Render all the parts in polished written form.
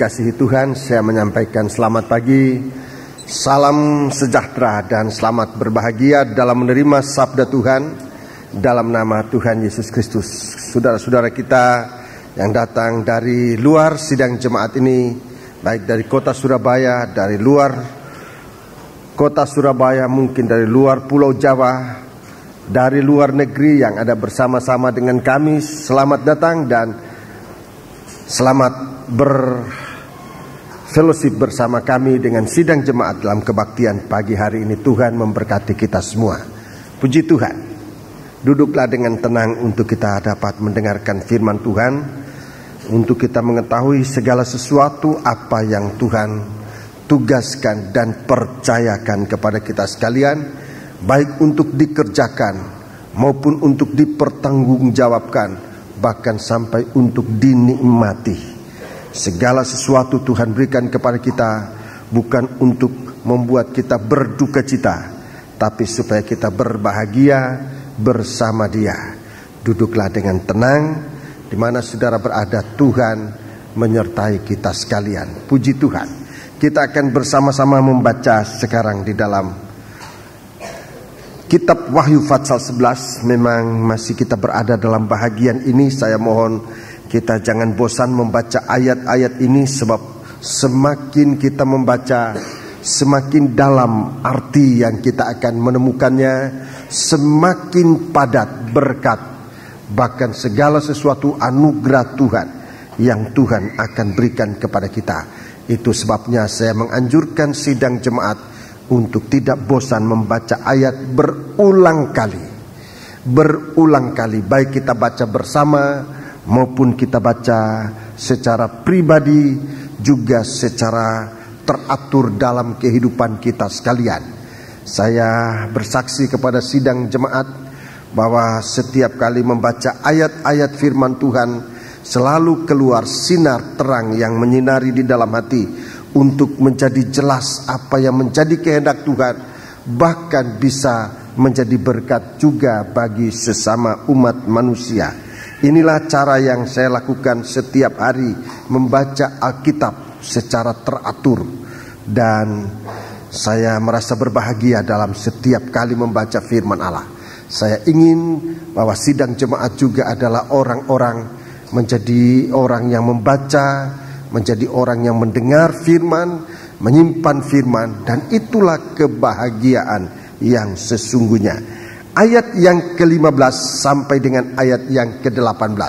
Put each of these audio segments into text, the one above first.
dikasihi Tuhan, saya menyampaikan selamat pagi, salam sejahtera dan selamat berbahagia dalam menerima sabda Tuhan dalam nama Tuhan Yesus Kristus. Saudara-saudara kita yang datang dari luar sidang jemaat ini, baik dari kota Surabaya, dari luar kota Surabaya, mungkin dari luar Pulau Jawa, dari luar negeri yang ada bersama-sama dengan kami, selamat datang dan selamat berfellowship bersama kami dengan sidang jemaat dalam kebaktian pagi hari ini. Tuhan memberkati kita semua. Puji Tuhan. Duduklah dengan tenang untuk kita dapat mendengarkan firman Tuhan, untuk kita mengetahui segala sesuatu apa yang Tuhan tugaskan dan percayakan kepada kita sekalian, baik untuk dikerjakan maupun untuk dipertanggungjawabkan, bahkan sampai untuk dinikmati. Segala sesuatu Tuhan berikan kepada kita bukan untuk membuat kita berduka cita, tapi supaya kita berbahagia bersama Dia. Duduklah dengan tenang, di mana saudara berada, Tuhan menyertai kita sekalian. Puji Tuhan. Kita akan bersama-sama membaca sekarang di dalam Kitab Wahyu Pasal 11. Memang masih kita berada dalam bahagian ini. Saya mohon kita jangan bosan membaca ayat-ayat ini, sebab semakin kita membaca, semakin dalam arti yang kita akan menemukannya, semakin padat berkat, bahkan segala sesuatu anugerah Tuhan yang Tuhan akan berikan kepada kita. Itu sebabnya saya menganjurkan sidang jemaat untuk tidak bosan membaca ayat berulang kali, baik kita baca bersama maupun kita baca secara pribadi, juga secara teratur dalam kehidupan kita sekalian. Saya bersaksi kepada sidang jemaat bahwa setiap kali membaca ayat-ayat firman Tuhan, selalu keluar sinar terang yang menyinari di dalam hati untuk menjadi jelas apa yang menjadi kehendak Tuhan, bahkan bisa menjadi berkat juga bagi sesama umat manusia. Inilah cara yang saya lakukan setiap hari, membaca Alkitab secara teratur, dan saya merasa berbahagia dalam setiap kali membaca firman Allah. Saya ingin bahwa sidang jemaat juga adalah orang-orang menjadi orang yang membaca, menjadi orang yang mendengar firman, menyimpan firman, dan itulah kebahagiaan yang sesungguhnya. Ayat yang ke-15 sampai dengan ayat yang ke-18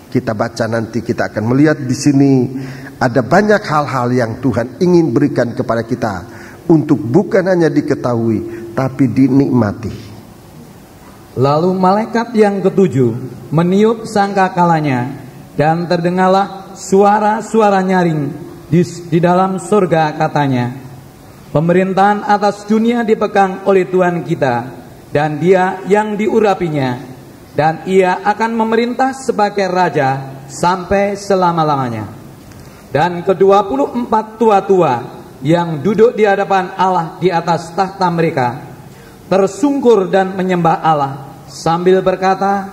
kita baca nanti. Kita akan melihat di sini ada banyak hal-hal yang Tuhan ingin berikan kepada kita untuk bukan hanya diketahui tapi dinikmati. Lalu malaikat yang ketujuh meniup sangkakalanya, dan terdengarlah suara-suara nyaring di dalam surga, katanya, pemerintahan atas dunia dipegang oleh Tuhan kita, dan Dia yang diurapinya, dan Ia akan memerintah sebagai Raja sampai selama-lamanya. Dan ke-24 tua-tua yang duduk di hadapan Allah di atas tahta mereka tersungkur dan menyembah Allah sambil berkata,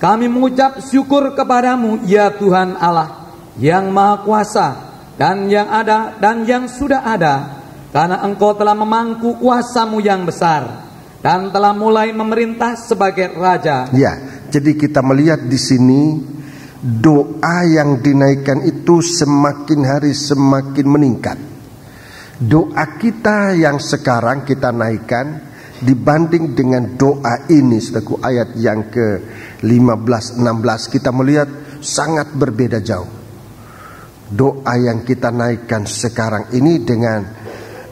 kami mengucap syukur kepadamu ya Tuhan Allah yang Maha Kuasa, dan yang ada dan yang sudah ada, karena Engkau telah memangku kuasa-Mu yang besar dan telah mulai memerintah sebagai Raja. Ya, jadi kita melihat di sini doa yang dinaikkan itu semakin hari semakin meningkat. Doa kita yang sekarang kita naikkan dibanding dengan doa ini, saudaraku, ayat yang ke-15-16 kita melihat sangat berbeda jauh. Doa yang kita naikkan sekarang ini dengan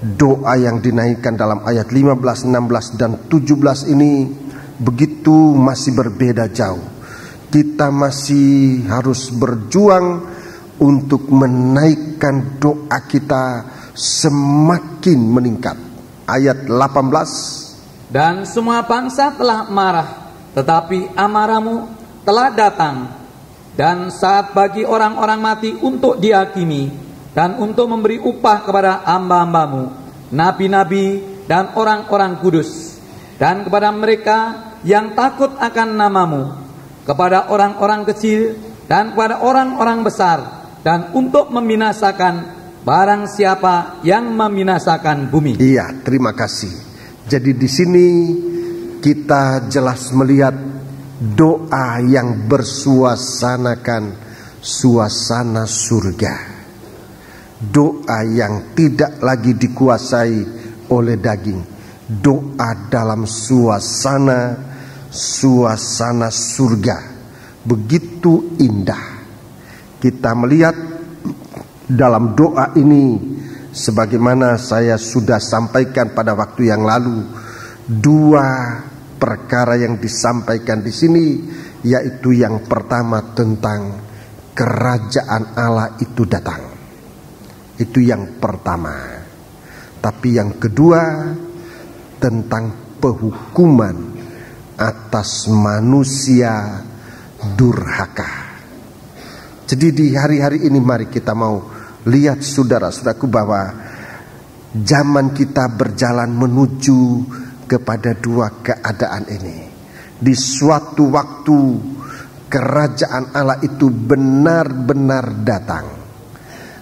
doa yang dinaikkan dalam ayat 15, 16 dan 17 ini begitu masih berbeda jauh. Kita masih harus berjuang untuk menaikkan doa kita semakin meningkat. Ayat 18, dan semua bangsa telah marah, tetapi amarahmu telah datang, dan saat bagi orang-orang mati untuk dihakimi, dan untuk memberi upah kepada hamba-hambamu, nabi-nabi dan orang-orang kudus, dan kepada mereka yang takut akan namamu, kepada orang-orang kecil dan kepada orang-orang besar, dan untuk membinasakan barang siapa yang membinasakan bumi. Iya, terima kasih. Jadi di sini kita jelas melihat doa yang bersuasanakan suasana surga. Doa yang tidak lagi dikuasai oleh daging. Doa dalam suasana surga. Begitu indah. Kita melihat dalam doa ini, sebagaimana saya sudah sampaikan pada waktu yang lalu, dua perkara yang disampaikan di sini, yaitu yang pertama tentang kerajaan Allah itu datang. Itu yang pertama. Tapi yang kedua tentang penghukuman atas manusia durhaka. Jadi di hari-hari ini mari kita mau lihat saudara-saudaraku bahwa zaman kita berjalan menuju kepada dua keadaan ini. Di suatu waktu kerajaan Allah itu benar-benar datang.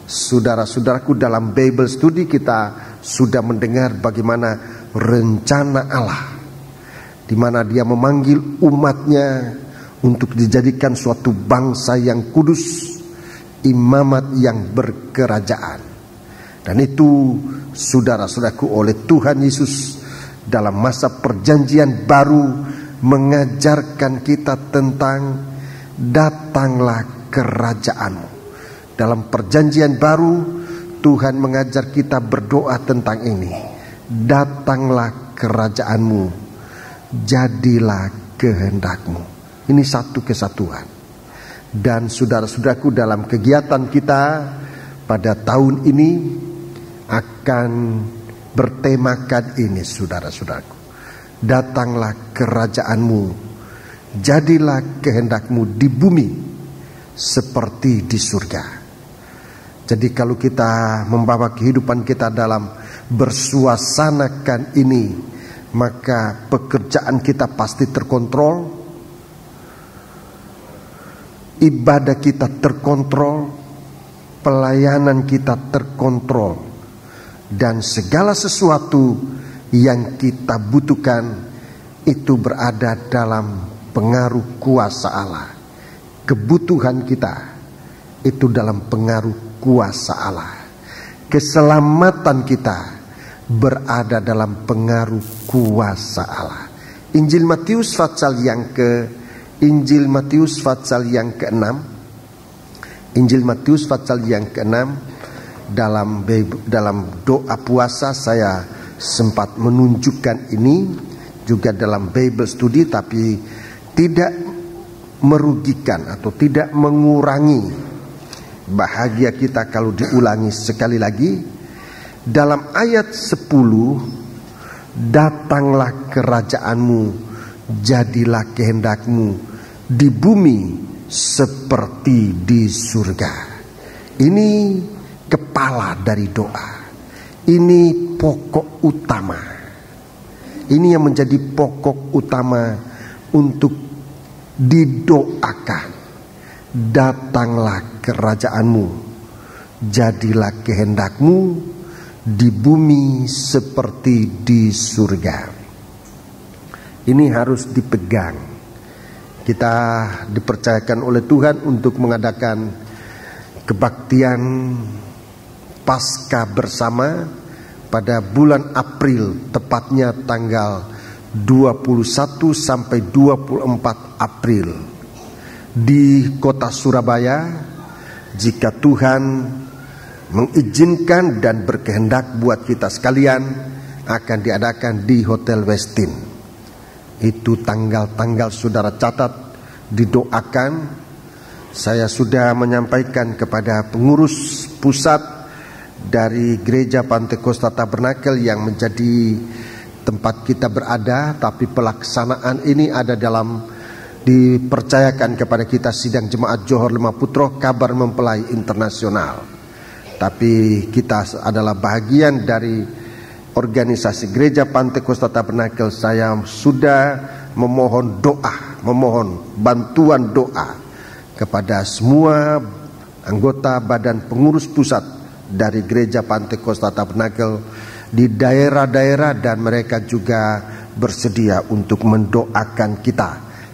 Saudara-saudaraku, dalam Bible Study kita sudah mendengar bagaimana rencana Allah, di mana Dia memanggil umatnya untuk dijadikan suatu bangsa yang kudus, imamat yang berkerajaan. Dan itu saudara-saudaraku oleh Tuhan Yesus dalam masa perjanjian baru mengajarkan kita tentang datanglah kerajaanmu. Dalam perjanjian baru Tuhan mengajar kita berdoa tentang ini. Datanglah kerajaanmu, jadilah kehendakmu. Ini satu kesatuan. Dan saudara-saudaraku, dalam kegiatan kita pada tahun ini akan bertemakan ini, saudara-saudaraku. Datanglah kerajaanmu, jadilah kehendakmu di bumi seperti di surga. Jadi kalau kita membawa kehidupan kita dalam bersuasanakan ini, maka pekerjaan kita pasti terkontrol, ibadah kita terkontrol, pelayanan kita terkontrol, dan segala sesuatu yang kita butuhkan itu berada dalam pengaruh kuasa Allah. Kebutuhan kita itu dalam pengaruh kuasa Allah. Keselamatan kita berada dalam pengaruh kuasa Allah. Injil Matius pasal yang ke-6. Injil Matius pasal yang ke-6, dalam doa puasa saya sempat menunjukkan ini juga dalam Bible Study, tapi tidak merugikan atau tidak mengurangi bahagia kita kalau diulangi sekali lagi. Dalam ayat 10, datanglah kerajaanmu, jadilah kehendakmu di bumi seperti di surga. Ini kepala dari doa. Ini pokok utama. Ini yang menjadi pokok utama untuk didoakan. Datanglah kerajaanmu, jadilah kehendakmu di bumi seperti di surga. Ini harus dipegang. Kita dipercayakan oleh Tuhan untuk mengadakan kebaktian Paskah bersama pada bulan April, tepatnya tanggal 21 sampai 24 April di kota Surabaya. Jika Tuhan mengizinkan dan berkehendak buat kita sekalian, akan diadakan di Hotel Westin. Itu tanggal-tanggal saudara catat, didoakan. Saya sudah menyampaikan kepada pengurus pusat dari Gereja Pantekosta Tabernakel yang menjadi tempat kita berada, tapi pelaksanaan ini ada dipercayakan kepada kita Sidang Jemaat Johor Lemah-Putro Kabar Mempelai Internasional. Tapi kita adalah bagian dari organisasi Gereja Pantekosta Tabernakel. Saya sudah memohon doa, memohon bantuan doa kepada semua anggota Badan Pengurus Pusat dari Gereja Pantekosta Tabernakel di daerah-daerah, dan mereka juga bersedia untuk mendoakan kita,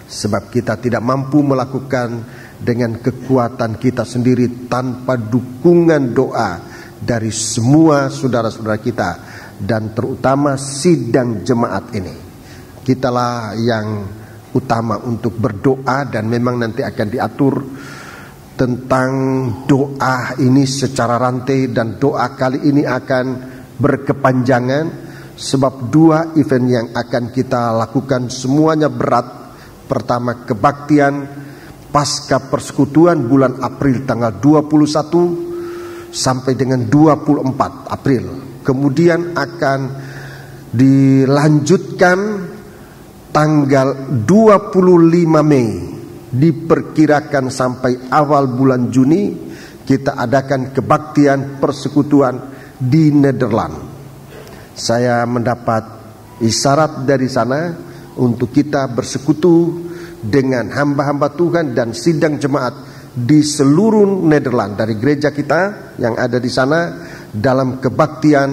sebab kita tidak mampu melakukan dengan kekuatan kita sendiri tanpa dukungan doa dari semua saudara-saudara kita, dan terutama sidang jemaat ini. Kitalah yang utama untuk berdoa, dan memang nanti akan diatur tentang doa ini secara rantai, dan doa kali ini akan berkepanjangan sebab dua event yang akan kita lakukan semuanya berat. Pertama, kebaktian pasca persekutuan bulan April tanggal 21 sampai dengan 24 April. Kemudian akan dilanjutkan tanggal 25 Mei, diperkirakan sampai awal bulan Juni kita adakan kebaktian persekutuan di Nederland. Saya mendapat isyarat dari sana untuk kita bersekutu dengan hamba-hamba Tuhan dan sidang jemaat di seluruh Nederland dari gereja kita yang ada di sana dalam kebaktian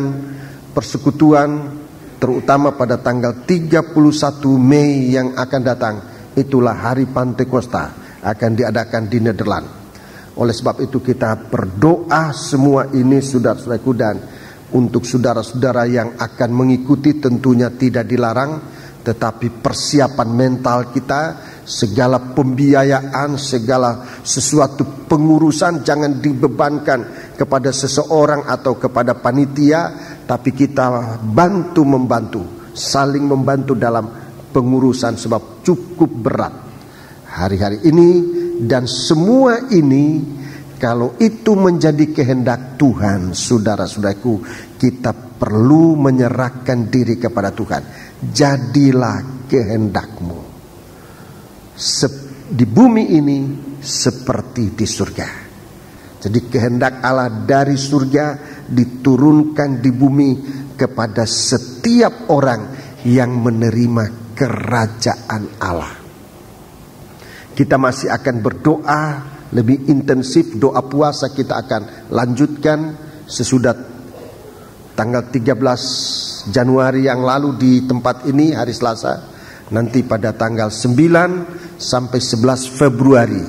persekutuan, terutama pada tanggal 31 Mei yang akan datang. Itulah hari Pantekosta akan diadakan di Nederland. Oleh sebab itu kita berdoa semua ini saudara-saudaraku, dan untuk saudara-saudara yang akan mengikuti tentunya tidak dilarang, tetapi persiapan mental kita, segala pembiayaan, segala sesuatu pengurusan jangan dibebankan kepada seseorang atau kepada panitia, tapi kita membantu, saling membantu dalam pengurusan, sebab cukup berat hari-hari ini. Dan semua ini kalau itu menjadi kehendak Tuhan, saudara-saudaraku, kita perlu menyerahkan diri kepada Tuhan. Jadilah kehendakmu di bumi ini seperti di surga. Jadi kehendak Allah dari surga diturunkan di bumi kepada setiap orang yang menerima kerajaan Allah. Kita masih akan berdoa lebih intensif. Doa puasa kita akan lanjutkan sesudah tanggal 13 Januari yang lalu di tempat ini hari Selasa. Nanti pada tanggal 9 sampai 11 Februari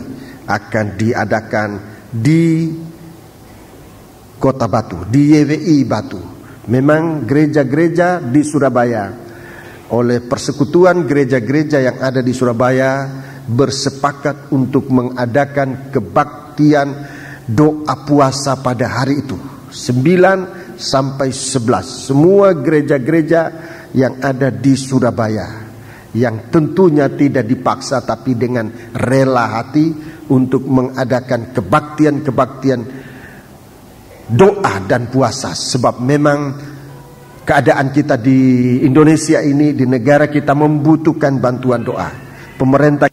akan diadakan di Kota Batu, di YWI Batu. Memang gereja-gereja di Surabaya, oleh persekutuan gereja-gereja yang ada di Surabaya, bersepakat untuk mengadakan kebaktian doa puasa pada hari itu 9 sampai 11. Semua gereja-gereja yang ada di Surabaya, yang tentunya tidak dipaksa tapi dengan rela hati, untuk mengadakan kebaktian-kebaktian doa dan puasa. Sebab memang keadaan kita di Indonesia ini, di negara kita, membutuhkan bantuan doa. Pemerintah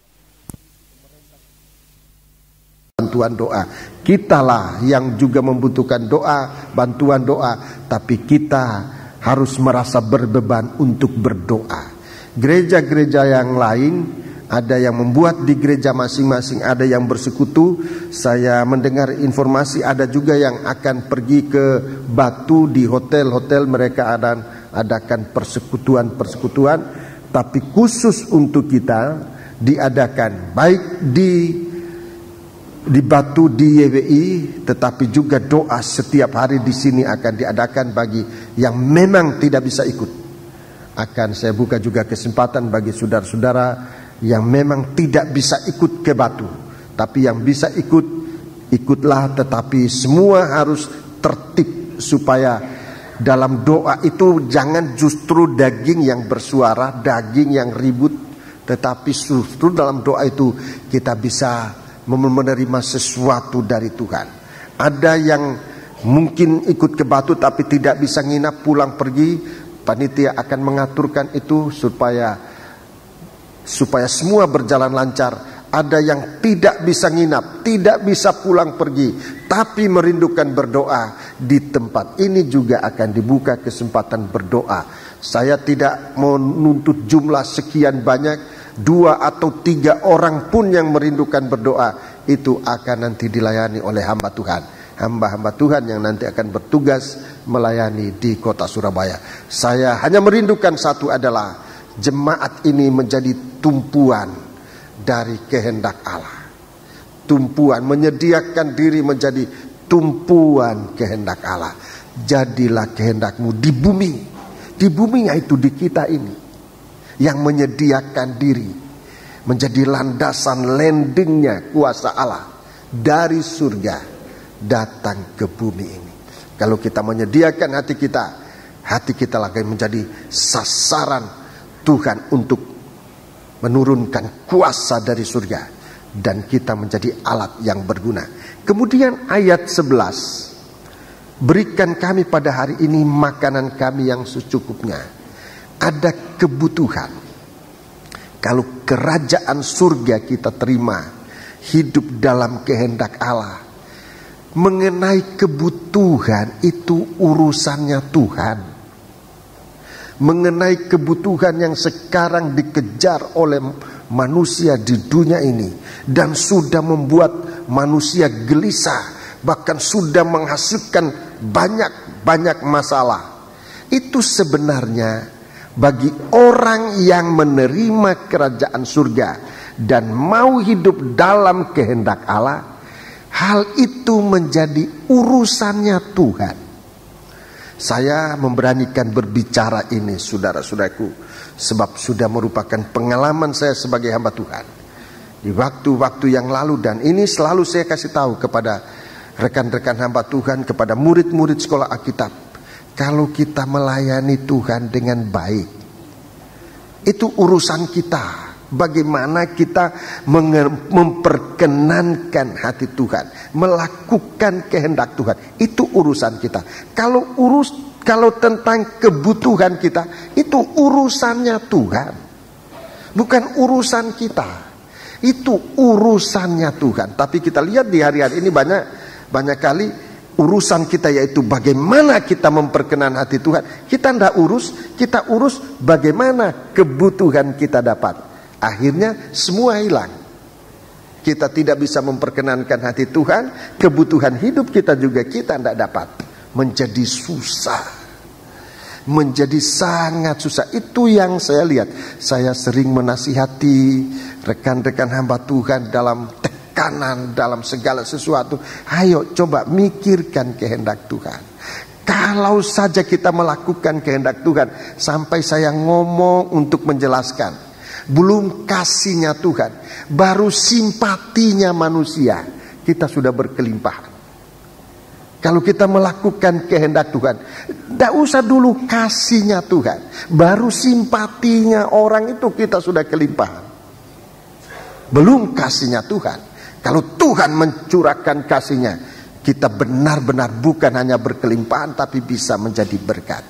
bantuan doa. Kitalah yang juga membutuhkan doa, bantuan doa, tapi kita harus merasa berbeban untuk berdoa. Gereja-gereja yang lain ada yang membuat di gereja masing-masing, ada yang bersekutu. Saya mendengar informasi ada juga yang akan pergi ke Batu, di hotel-hotel mereka adakan persekutuan-persekutuan, tapi khusus untuk kita diadakan baik di Batu, di YWI, tetapi juga doa setiap hari di sini akan diadakan bagi yang memang tidak bisa ikut. Akan saya buka juga kesempatan bagi saudara-saudara yang memang tidak bisa ikut ke Batu, tapi yang bisa ikut, ikutlah, tetapi semua harus tertib supaya dalam doa itu jangan justru daging yang bersuara, daging yang ribut, tetapi justru dalam doa itu kita bisa menerima sesuatu dari Tuhan. Ada yang mungkin ikut ke Batu tapi tidak bisa nginap, pulang pergi. Panitia akan mengaturkan itu supaya semua berjalan lancar. Ada yang tidak bisa nginap, tidak bisa pulang pergi, tapi merindukan berdoa. Di tempat ini juga akan dibuka kesempatan berdoa. Saya tidak menuntut jumlah sekian banyak, 2 atau 3 orang pun yang merindukan berdoa, itu akan nanti dilayani oleh hamba Tuhan. Hamba-hamba Tuhan yang nanti akan bertugas melayani di kota Surabaya. Saya hanya merindukan satu, adalah jemaat ini menjadi tumpuan dari kehendak Allah. Tumpuan, menyediakan diri menjadi tumpuan kehendak Allah. Jadilah kehendakmu di bumi. Di bumi yaitu di kita ini, yang menyediakan diri menjadi landasan landingnya kuasa Allah dari surga datang ke bumi ini. Kalau kita menyediakan hati kita lagi menjadi sasaran Tuhan untuk menurunkan kuasa dari surga, dan kita menjadi alat yang berguna. Kemudian ayat 11, berikan kami pada hari ini makanan kami yang secukupnya. Ada kebutuhan. Kalau kerajaan surga kita terima, hidup dalam kehendak Allah, mengenai kebutuhan itu urusannya Tuhan. Mengenai kebutuhan yang sekarang dikejar oleh manusia di dunia ini, dan sudah membuat manusia gelisah, bahkan sudah menghasilkan banyak masalah. Itu sebenarnya bagi orang yang menerima kerajaan surga dan mau hidup dalam kehendak Allah, hal itu menjadi urusannya Tuhan. Saya memberanikan berbicara ini, saudara-saudaraku, sebab sudah merupakan pengalaman saya sebagai hamba Tuhan di waktu-waktu yang lalu, dan ini selalu saya kasih tahu kepada rekan-rekan hamba Tuhan, kepada murid-murid sekolah Alkitab. Kalau kita melayani Tuhan dengan baik, itu urusan kita. Bagaimana kita memperkenankan hati Tuhan, melakukan kehendak Tuhan, itu urusan kita. Kalau tentang kebutuhan kita, itu urusannya Tuhan, bukan urusan kita. Itu urusannya Tuhan. Tapi kita lihat di hari-hari ini banyak kali urusan kita yaitu bagaimana kita memperkenan hati Tuhan. Kita tidak urus, kita urus bagaimana kebutuhan kita dapat. Akhirnya semua hilang. Kita tidak bisa memperkenankan hati Tuhan, kebutuhan hidup kita juga kita tidak dapat. Menjadi susah, menjadi sangat susah. Itu yang saya lihat. Saya sering menasihati rekan-rekan hamba Tuhan dalam tekanan, dalam segala sesuatu. Ayo coba mikirkan kehendak Tuhan. Kalau saja kita melakukan kehendak Tuhan, sampai saya ngomong untuk menjelaskan, belum kasihnya Tuhan, baru simpatinya manusia, kita sudah berkelimpahan. Kalau kita melakukan kehendak Tuhan, tidak usah dulu kasihnya Tuhan, baru simpatinya orang itu kita sudah kelimpahan. Belum kasihnya Tuhan. Kalau Tuhan mencurahkan kasihnya, kita benar-benar bukan hanya berkelimpahan, tapi bisa menjadi berkat.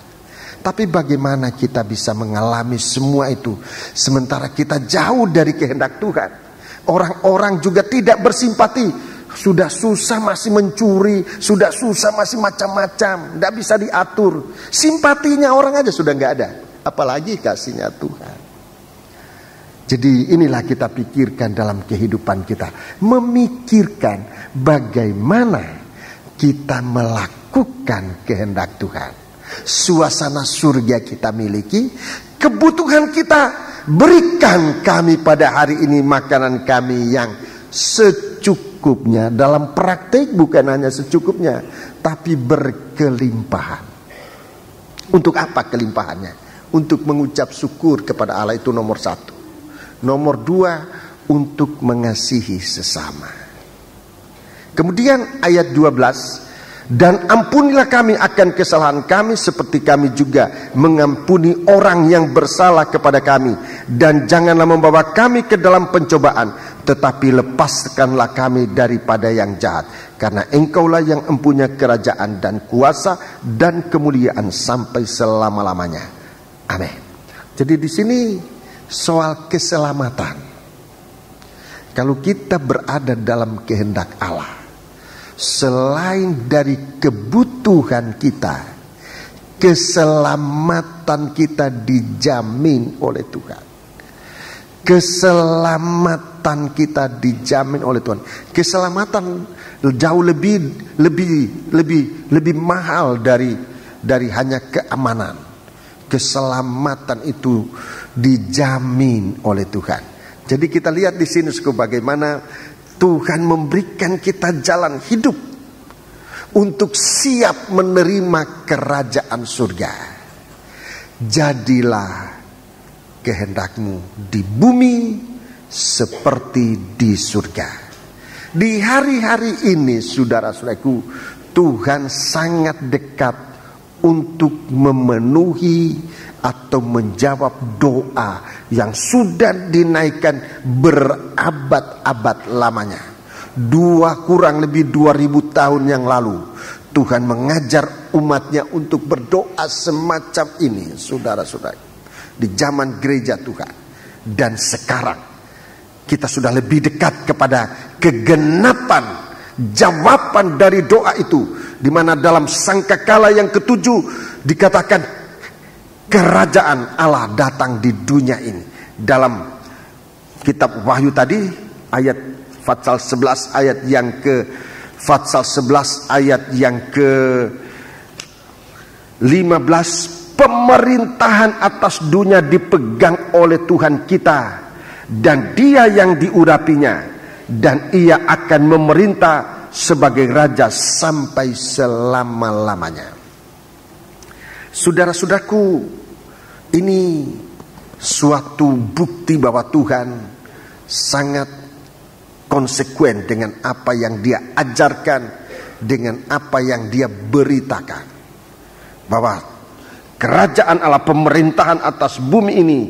Tapi bagaimana kita bisa mengalami semua itu sementara kita jauh dari kehendak Tuhan? Orang-orang juga tidak bersimpati. Sudah susah masih mencuri, sudah susah masih macam-macam, tidak bisa diatur. Simpatinya orang aja sudah nggak ada, apalagi kasihnya Tuhan. Jadi inilah kita pikirkan dalam kehidupan kita, memikirkan bagaimana kita melakukan kehendak Tuhan. Suasana surga kita miliki, kebutuhan kita berikan kami pada hari ini makanan kami yang secukupnya. Dalam praktik bukan hanya secukupnya, tapi berkelimpahan. Untuk apa kelimpahannya? Untuk mengucap syukur kepada Allah, itu nomor 1. Nomor 2, untuk mengasihi sesama. Kemudian ayat 12, dan ampunilah kami akan kesalahan kami seperti kami juga mengampuni orang yang bersalah kepada kami, dan janganlah membawa kami ke dalam pencobaan, tetapi lepaskanlah kami daripada yang jahat, karena Engkaulah yang empunya kerajaan dan kuasa dan kemuliaan sampai selama-lamanya. Amin. Jadi di sini soal keselamatan. Kalau kita berada dalam kehendak Allah, selain dari kebutuhan kita, keselamatan kita dijamin oleh Tuhan. keselamatan kita dijamin oleh Tuhan. Keselamatan jauh lebih mahal dari hanya keamanan. Keselamatan itu dijamin oleh Tuhan. Jadi kita lihat di sini bagaimana Tuhan memberikan kita jalan hidup untuk siap menerima kerajaan surga. Jadilah kehendakmu di bumi seperti di surga. Di hari-hari ini, saudara-saudaraku, Tuhan sangat dekat untuk memenuhi atau menjawab doa yang sudah dinaikkan berabad-abad lamanya. Kurang lebih 2000 tahun yang lalu Tuhan mengajar umatnya untuk berdoa semacam ini, saudara-saudara, di zaman gereja Tuhan. Dan sekarang kita sudah lebih dekat kepada kegenapan jawaban dari doa itu, di mana dalam sangkakala yang ke-7 dikatakan kerajaan Allah datang di dunia ini. Dalam kitab Wahyu tadi ayat Fatsal 11 ayat yang ke Fatsal 11 ayat yang ke 15, pemerintahan atas dunia dipegang oleh Tuhan kita dan Dia yang diurapinya, dan Ia akan memerintah sebagai raja sampai selama-lamanya. Saudara-saudaraku, ini suatu bukti bahwa Tuhan sangat konsekuen dengan apa yang Dia ajarkan, dengan apa yang Dia beritakan, bahwa kerajaan Allah, pemerintahan atas bumi ini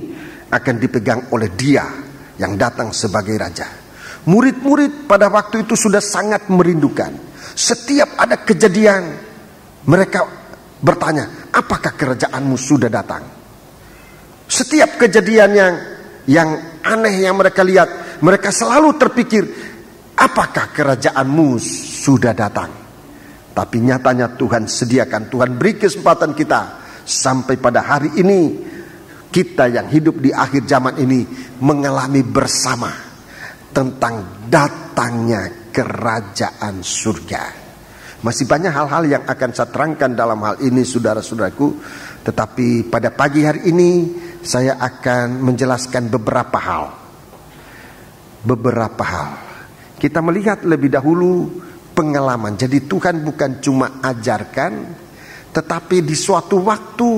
akan dipegang oleh Dia yang datang sebagai raja. Murid-murid pada waktu itu sudah sangat merindukan. Setiap ada kejadian, mereka bertanya, apakah kerajaanmu sudah datang? Setiap kejadian yang aneh yang mereka lihat, mereka selalu terpikir, apakah kerajaanmu sudah datang? Tapi nyatanya Tuhan sediakan, Tuhan beri kesempatan kita sampai pada hari ini, kita yang hidup di akhir zaman ini mengalami bersama tentang datangnya kerajaan surga. Masih banyak hal-hal yang akan saya terangkan dalam hal ini, saudara-saudaraku. Tetapi pada pagi hari ini saya akan menjelaskan beberapa hal. Kita melihat lebih dahulu pengalaman. Jadi Tuhan bukan cuma ajarkan, tetapi di suatu waktu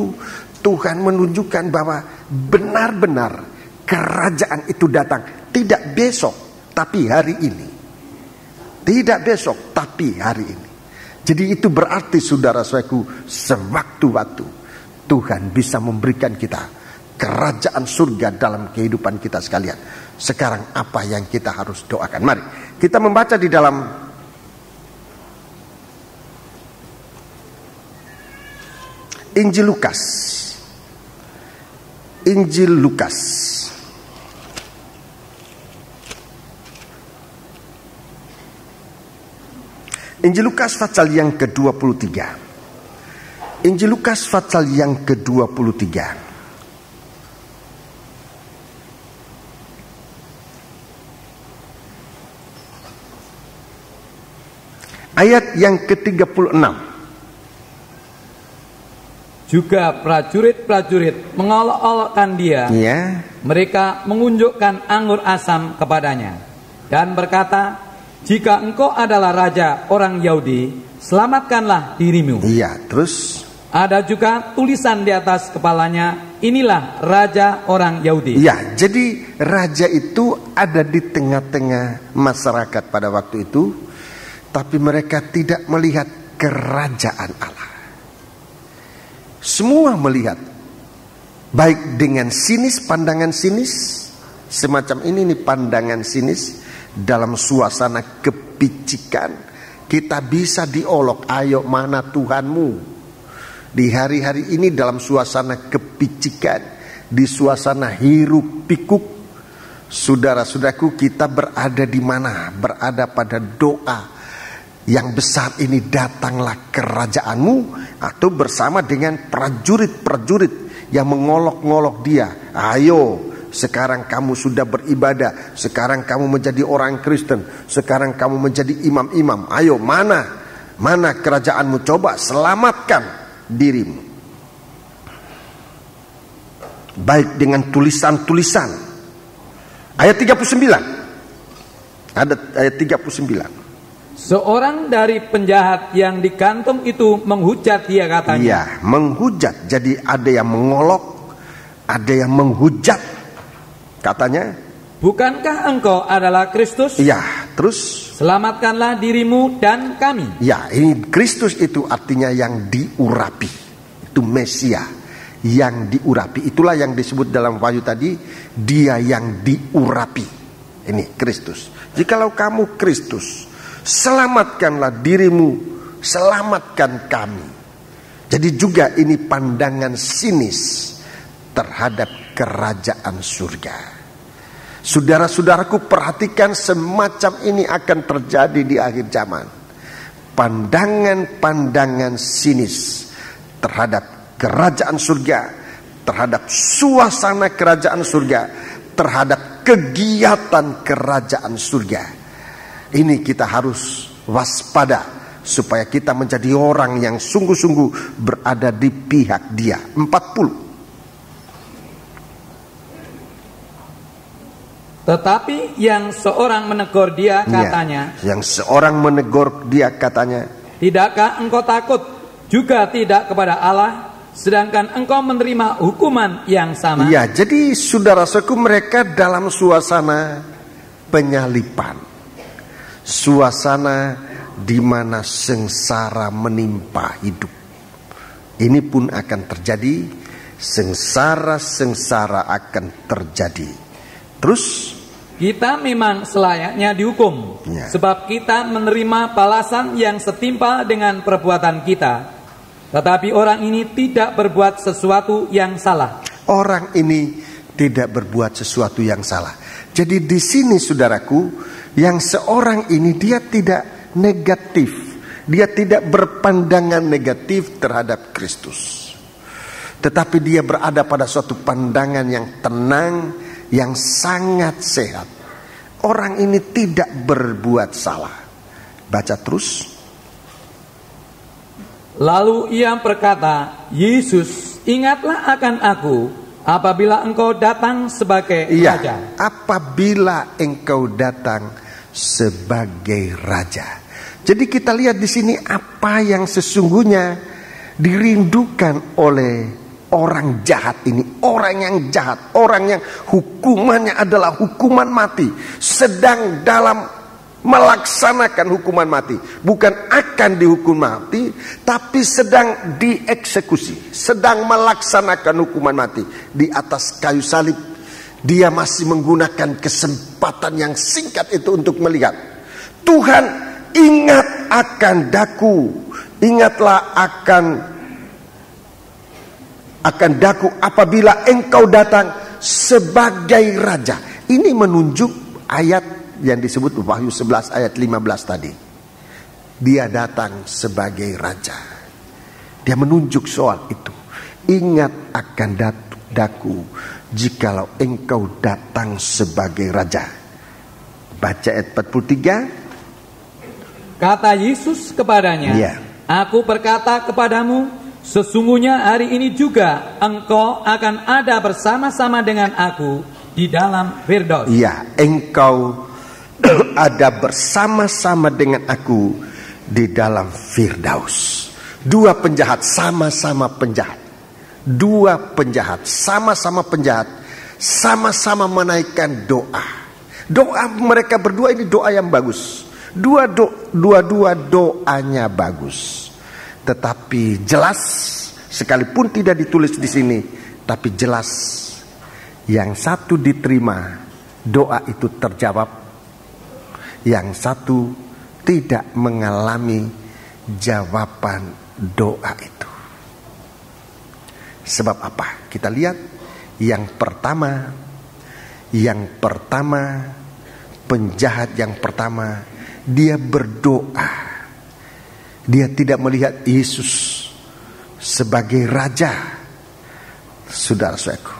Tuhan menunjukkan bahwa benar-benar kerajaan itu datang. Tidak besok, tapi hari ini. Tidak besok, tapi hari ini. Jadi itu berarti, saudara-saudaraku, sewaktu-waktu Tuhan bisa memberikan kita kerajaan surga dalam kehidupan kita sekalian. Sekarang apa yang kita harus doakan? Mari kita membaca di dalam Injil Lukas. Injil Lukas. Injil Lukas pasal yang ke-23. Injil Lukas pasal yang ke-23. Ayat yang ke-36. Juga prajurit-prajurit mengolok-olokkan Dia. Ya. Mereka mengunjukkan anggur asam kepadanya dan berkata, jika engkau adalah raja orang Yahudi, selamatkanlah dirimu. Iya, terus ada juga tulisan di atas kepalanya, inilah raja orang Yahudi. Iya, jadi raja itu ada di tengah-tengah masyarakat pada waktu itu, tapi mereka tidak melihat kerajaan Allah. Semua melihat, baik dengan sinis, pandangan sinis, semacam ini nih pandangan sinis, dalam suasana kepicikan. Kita bisa diolok, ayo mana Tuhanmu? Di hari-hari ini dalam suasana kepicikan, di suasana hiruk pikuk, saudara-saudaraku, kita berada di mana? Berada pada doa yang besar ini, datanglah kerajaanmu, atau bersama dengan prajurit-prajurit yang mengolok-ngolok Dia, ayo sekarang kamu sudah beribadah, sekarang kamu menjadi orang Kristen, sekarang kamu menjadi imam-imam. Ayo, mana kerajaanmu? Coba selamatkan dirimu. Baik dengan tulisan-tulisan. Ayat 39. Ada ayat 39. Seorang dari penjahat yang digantung itu menghujat dia, katanya. Iya, menghujat. Jadi ada yang mengolok, ada yang menghujat. Katanya, bukankah engkau adalah Kristus? iya, terus Selamatkanlah dirimu dan kami. ya, ini Kristus itu artinya yang diurapi. Itu Mesia yang diurapi. Itulah yang disebut dalam Wahyu tadi, dia yang diurapi. Ini Kristus. Jikalau kamu Kristus, selamatkanlah dirimu, selamatkan kami. Jadi juga ini pandangan sinis terhadap kerajaan surga. Saudara-saudaraku, perhatikan, semacam ini akan terjadi di akhir zaman. Pandangan-pandangan sinis terhadap kerajaan surga, terhadap suasana kerajaan surga, terhadap kegiatan kerajaan surga. Ini kita harus waspada supaya kita menjadi orang yang sungguh-sungguh berada di pihak dia. 40. Tetapi yang seorang menegur dia, katanya, Yang seorang menegur dia, katanya, tidakkah engkau takut juga tidak kepada Allah, sedangkan engkau menerima hukuman yang sama? iya, jadi saudara-saudaraku, mereka dalam suasana penyalipan, suasana di mana sengsara menimpa hidup. Ini pun akan terjadi, sengsara-sengsara akan terjadi. Terus kita memang selayaknya dihukum, sebab kita menerima balasan yang setimpal dengan perbuatan kita. Tetapi orang ini tidak berbuat sesuatu yang salah. orang ini tidak berbuat sesuatu yang salah. Jadi di sini saudaraku, yang seorang ini dia tidak negatif, dia tidak berpandangan negatif terhadap Kristus, tetapi dia berada pada suatu pandangan yang tenang, yang sangat sehat. Orang ini tidak berbuat salah. Baca terus. Lalu ia berkata, Yesus, ingatlah akan aku apabila engkau datang sebagai raja. Apabila engkau datang sebagai raja. Jadi kita lihat di sini apa yang sesungguhnya dirindukan oleh orang jahat ini. Orang yang jahat, orang yang hukumannya adalah hukuman mati, sedang dalam melaksanakan hukuman mati. Bukan akan dihukum mati, tapi sedang dieksekusi, sedang melaksanakan hukuman mati di atas kayu salib. Dia masih menggunakan kesempatan yang singkat itu untuk melihat, Tuhan, ingat akan daku, ingatlah akan daku apabila engkau datang sebagai raja. Ini menunjuk ayat yang disebut Wahyu 11 ayat 15 tadi. Dia datang sebagai raja. Dia menunjuk soal itu. Ingat akan daku jikalau engkau datang sebagai raja. Baca ayat 43. Kata Yesus kepadanya, Aku berkata kepadamu, sesungguhnya hari ini juga engkau akan ada bersama-sama dengan aku di dalam Firdaus. Iya, engkau ada bersama-sama dengan aku di dalam Firdaus. Dua penjahat sama-sama penjahat. Dua penjahat sama-sama penjahat, sama-sama menaikkan doa. Doa mereka berdua ini doa yang bagus. Dua-dua doanya bagus. Tetapi jelas, sekalipun tidak ditulis di sini, tapi jelas yang satu diterima, doa itu terjawab. Yang satu tidak mengalami jawaban doa itu. Sebab apa? Kita lihat yang pertama, penjahat yang pertama, dia berdoa. Dia tidak melihat Yesus sebagai raja. Saudara-saudaraku,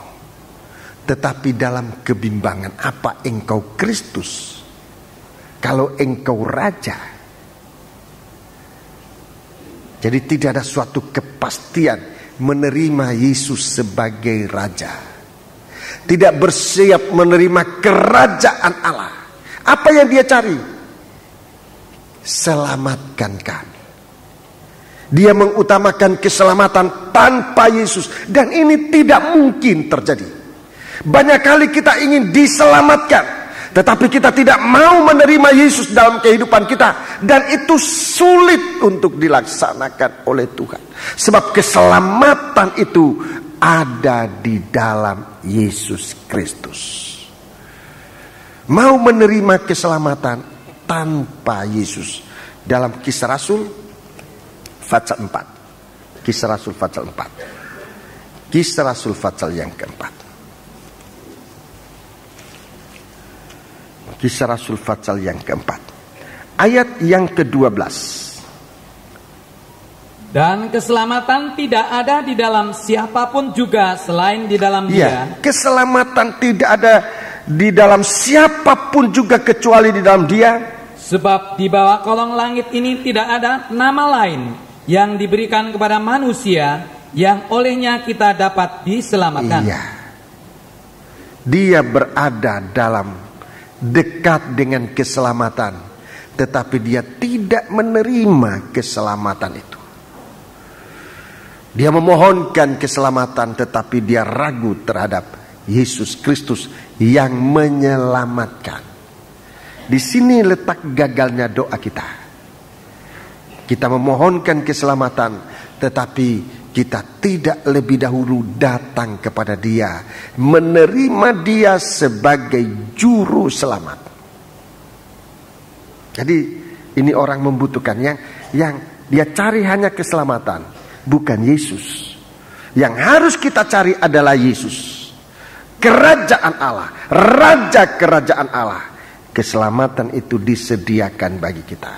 tetapi dalam kebimbangan. Apa engkau Kristus? Kalau engkau Raja. Jadi tidak ada suatu kepastian menerima Yesus sebagai Raja. Tidak bersiap menerima kerajaan Allah. Apa yang dia cari? Selamatkan kami. Dia mengutamakan keselamatan tanpa Yesus. Dan ini tidak mungkin terjadi. Banyak kali kita ingin diselamatkan, tetapi kita tidak mau menerima Yesus dalam kehidupan kita. Dan itu sulit untuk dilaksanakan oleh Tuhan. Sebab keselamatan itu ada di dalam Yesus Kristus. Mau menerima keselamatan tanpa Yesus. Dalam Kisah Rasul pasal 4. Kisah Rasul pasal 4. Kisah Rasul pasal yang keempat. Kisah Rasul pasal yang keempat. Ayat yang ke-12. Dan keselamatan tidak ada di dalam siapapun juga selain di dalam Dia. Keselamatan tidak ada di dalam siapapun juga kecuali di dalam Dia. Sebab di bawah kolong langit ini tidak ada nama lain yang diberikan kepada manusia yang olehnya kita dapat diselamatkan. Iya. Dia berada dalam dekat dengan keselamatan, tetapi dia tidak menerima keselamatan itu. Dia memohonkan keselamatan, tetapi dia ragu terhadap Yesus Kristus yang menyelamatkan. Di sini letak gagalnya doa kita. Kita memohonkan keselamatan, tetapi kita tidak lebih dahulu datang kepada Dia, menerima Dia sebagai juru selamat. Jadi ini orang membutuhkan yang dia cari hanya keselamatan, bukan Yesus. Yang harus kita cari adalah Yesus, kerajaan Allah, Raja kerajaan Allah. Keselamatan itu disediakan bagi kita.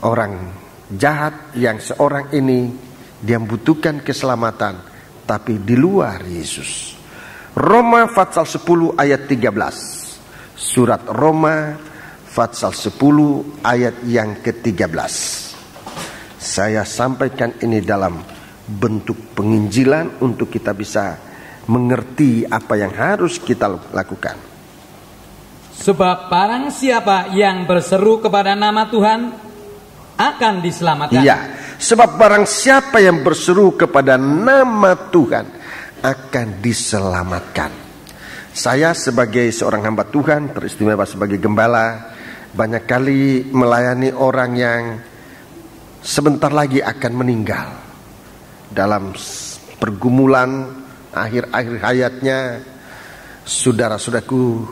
Orang jahat yang seorang ini, dia membutuhkan keselamatan, tapi di luar Yesus. Roma pasal 10 ayat 13. Surat Roma pasal 10 ayat yang ke-13. Saya sampaikan ini dalam bentuk penginjilan untuk kita bisa mengerti apa yang harus kita lakukan. Sebab barang siapa yang berseru kepada nama Tuhan akan diselamatkan. Iya, sebab barang siapa yang berseru kepada nama Tuhan akan diselamatkan. Saya sebagai seorang hamba Tuhan, teristimewa sebagai gembala, banyak kali melayani orang yang sebentar lagi akan meninggal. Dalam pergumulan akhir-akhir hayatnya, saudara-saudaraku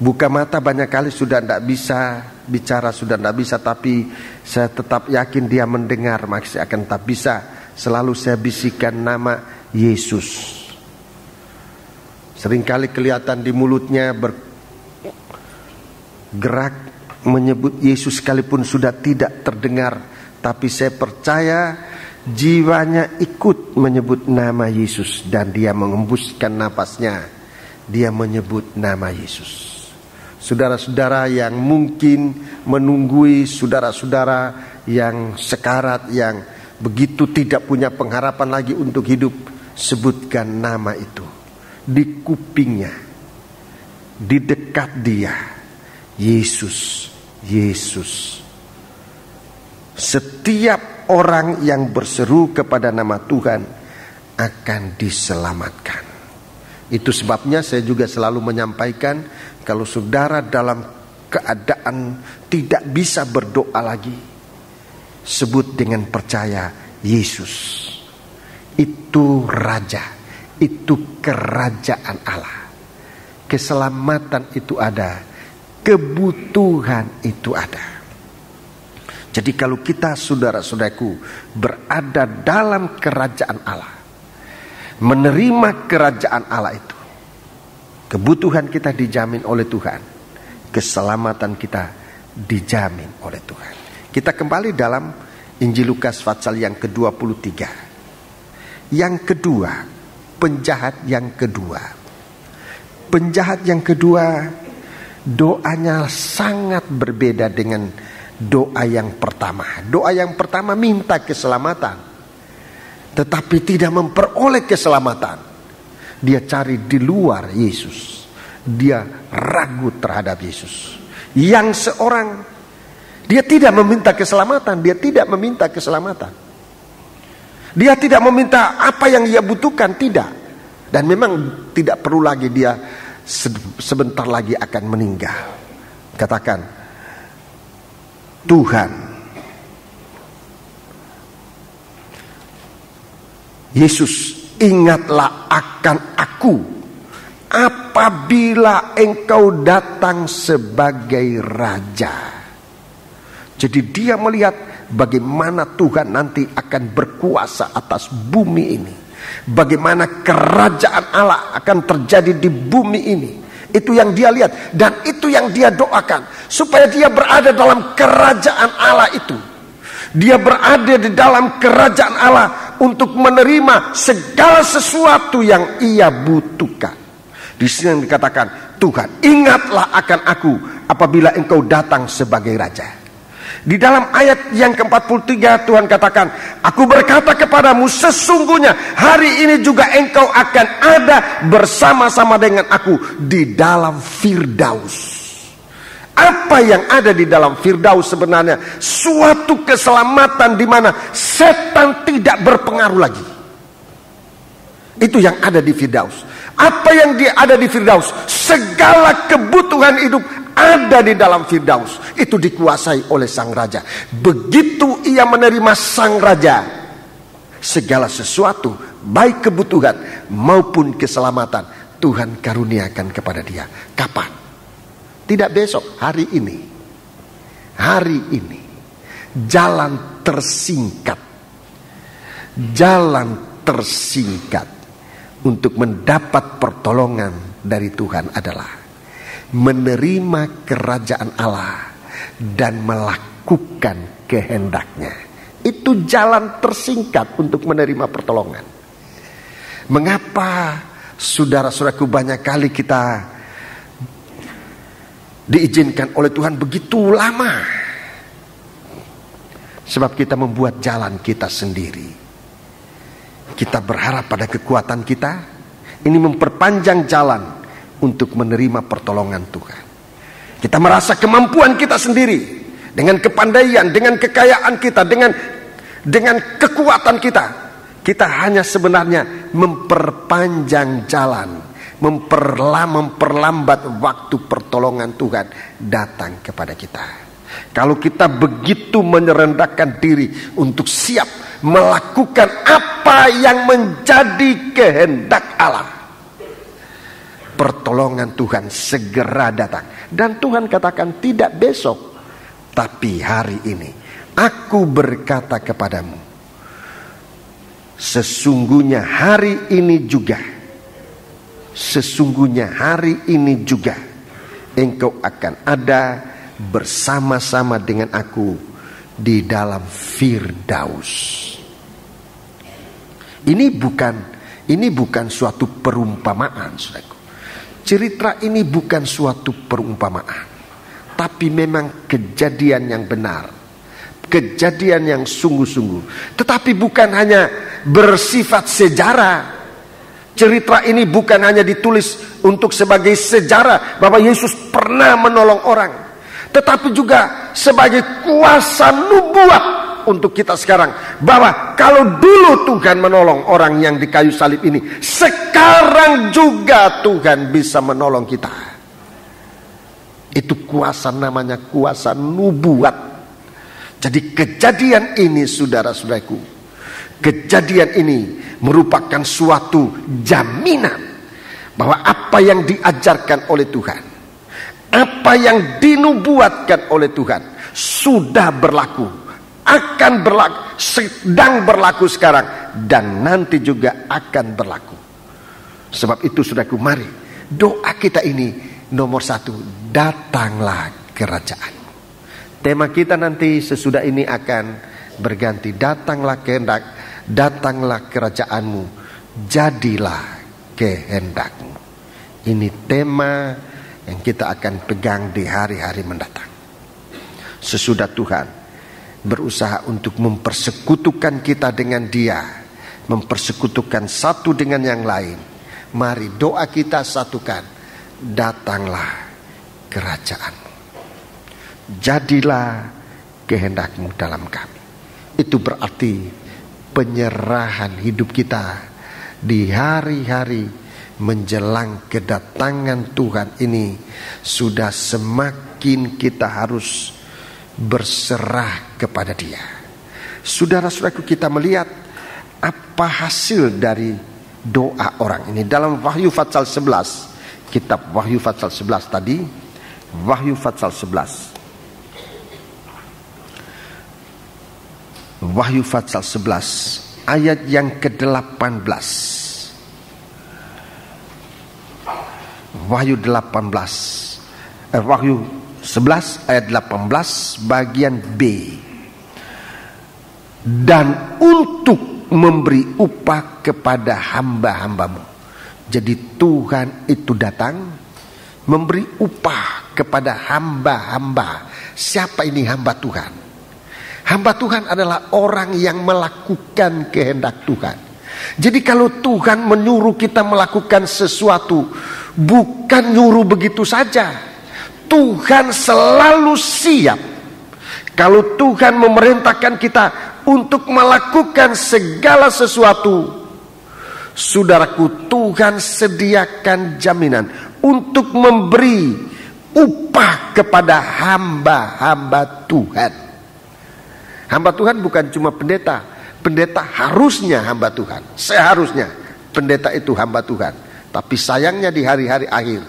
buka mata banyak kali sudah tidak bisa bicara, sudah tidak bisa, tapi saya tetap yakin dia mendengar, maksudnya akan tetap bisa. Selalu saya bisikan nama Yesus. Seringkali kelihatan di mulutnya bergerak menyebut Yesus sekalipun sudah tidak terdengar, tapi saya percaya jiwanya ikut menyebut nama Yesus dan dia mengembuskan napasnya, dia menyebut nama Yesus. Saudara-saudara yang mungkin menunggui, saudara-saudara yang sekarat, yang begitu tidak punya pengharapan lagi untuk hidup, sebutkan nama itu di kupingnya, di dekat dia. Yesus, Yesus. Setiap orang yang berseru kepada nama Tuhan akan diselamatkan. Itu sebabnya saya juga selalu menyampaikan, kalau saudara dalam keadaan tidak bisa berdoa lagi, sebut dengan percaya Yesus. Itu Raja, itu kerajaan Allah. Keselamatan itu ada, kebutuhan itu ada. Jadi kalau kita saudara-saudaraku berada dalam kerajaan Allah, menerima kerajaan Allah itu, kebutuhan kita dijamin oleh Tuhan, keselamatan kita dijamin oleh Tuhan. Kita kembali dalam Injil Lukas pasal yang ke-23. Yang kedua, penjahat yang kedua. Penjahat yang kedua, doanya sangat berbeda dengan doa yang pertama. Doa yang pertama minta keselamatan, tetapi tidak memperoleh keselamatan. Dia cari di luar Yesus. Dia ragu terhadap Yesus. Yang seorang, dia tidak meminta keselamatan. Dia tidak meminta keselamatan. Dia tidak meminta apa yang ia butuhkan, tidak. Dan memang tidak perlu lagi, dia sebentar lagi akan meninggal. Katakan, Tuhan, Yesus, ingatlah akan aku apabila engkau datang sebagai raja. Jadi dia melihat bagaimana Tuhan nanti akan berkuasa atas bumi ini. Bagaimana kerajaan Allah akan terjadi di bumi ini. Itu yang dia lihat dan itu yang dia doakan, supaya dia berada dalam kerajaan Allah itu. Dia berada di dalam kerajaan Allah untuk menerima segala sesuatu yang ia butuhkan. Di sini yang dikatakan, Tuhan, ingatlah akan aku apabila engkau datang sebagai raja. Di dalam ayat yang ke-43 Tuhan katakan, aku berkata kepadamu, sesungguhnya hari ini juga engkau akan ada bersama-sama dengan aku di dalam Firdaus. Apa yang ada di dalam Firdaus sebenarnya? Suatu keselamatan di mana setan tidak berpengaruh lagi. Itu yang ada di Firdaus. Apa yang ada di Firdaus? Segala kebutuhan hidup ada di dalam Firdaus. Itu dikuasai oleh sang raja. Begitu ia menerima sang raja, segala sesuatu, baik kebutuhan maupun keselamatan, Tuhan karuniakan kepada dia. Kapan? Tidak besok, hari ini. Hari ini. Jalan tersingkat. Jalan tersingkat untuk mendapat pertolongan dari Tuhan adalah menerima kerajaan Allah dan melakukan kehendaknya. Itu jalan tersingkat untuk menerima pertolongan. Mengapa saudara-saudaraku banyak kali kita diizinkan oleh Tuhan begitu lama? Sebab kita membuat jalan kita sendiri. Kita berharap pada kekuatan kita. Ini memperpanjang jalan untuk menerima pertolongan Tuhan. Kita merasa kemampuan kita sendiri, dengan kepandaian, dengan kekayaan kita, dengan kekuatan kita. Kita hanya sebenarnya memperpanjang jalan, memperlambat waktu pertolongan Tuhan datang kepada kita. Kalau kita begitu merendahkan diri untuk siap melakukan apa yang menjadi kehendak Allah, pertolongan Tuhan segera datang. Dan Tuhan katakan, tidak besok, tapi hari ini. Aku berkata kepadamu, sesungguhnya hari ini juga, sesungguhnya hari ini juga engkau akan ada bersama-sama dengan aku di dalam Firdaus. Ini bukan suatu perumpamaan, saudaraku. Cerita ini bukan suatu perumpamaan, tapi memang kejadian yang benar, kejadian yang sungguh-sungguh. Tetapi bukan hanya bersifat sejarah. Cerita ini bukan hanya ditulis untuk sebagai sejarah bahwa Yesus pernah menolong orang, tetapi juga sebagai kuasa nubuat untuk kita sekarang, bahwa kalau dulu Tuhan menolong orang yang di kayu salib ini, sekarang juga Tuhan bisa menolong kita. Itu kuasa, namanya kuasa nubuat. Jadi kejadian ini, saudara-saudaraku, kejadian ini merupakan suatu jaminan bahwa apa yang diajarkan oleh Tuhan, apa yang dinubuatkan oleh Tuhan sudah berlaku, akan berlaku, sedang berlaku sekarang, dan nanti juga akan berlaku. Sebab itu, saudaraku, mari doa kita ini nomor satu, datanglah kerajaan. Tema kita nanti sesudah ini akan berganti, datanglah kehendak, datanglah kerajaanmu, Jadilah kehendakmu. Ini tema yang kita akan pegang di hari-hari mendatang. Sesudah Tuhan berusaha untuk mempersekutukan kita dengan Dia, mempersekutukan satu dengan yang lain, mari doa kita satukan. Datanglah kerajaanmu. Jadilah kehendakmu dalam kami. Itu berarti penyerahan hidup kita di hari-hari menjelang kedatangan Tuhan ini sudah semakin kita harus berserah kepada Dia. Saudara-saudaraku, kita melihat apa hasil dari doa orang ini dalam Wahyu pasal 11. Kitab Wahyu pasal 11 tadi, Wahyu pasal 11. Wahyu pasal 11 ayat yang ke-18. Wahyu 11 ayat 18 bagian B. Dan untuk memberi upah kepada hamba-hambamu. Jadi Tuhan itu datang memberi upah kepada hamba-hamba. Siapa ini hamba Tuhan? Hamba Tuhan adalah orang yang melakukan kehendak Tuhan. Jadi kalau Tuhan menyuruh kita melakukan sesuatu, bukan nyuruh begitu saja. Tuhan selalu siap. Kalau Tuhan memerintahkan kita untuk melakukan segala sesuatu, saudaraku, Tuhan sediakan jaminan untuk memberi upah kepada hamba-hamba Tuhan. Hamba Tuhan bukan cuma pendeta. Pendeta harusnya hamba Tuhan. Seharusnya pendeta itu hamba Tuhan. Tapi sayangnya di hari-hari akhir,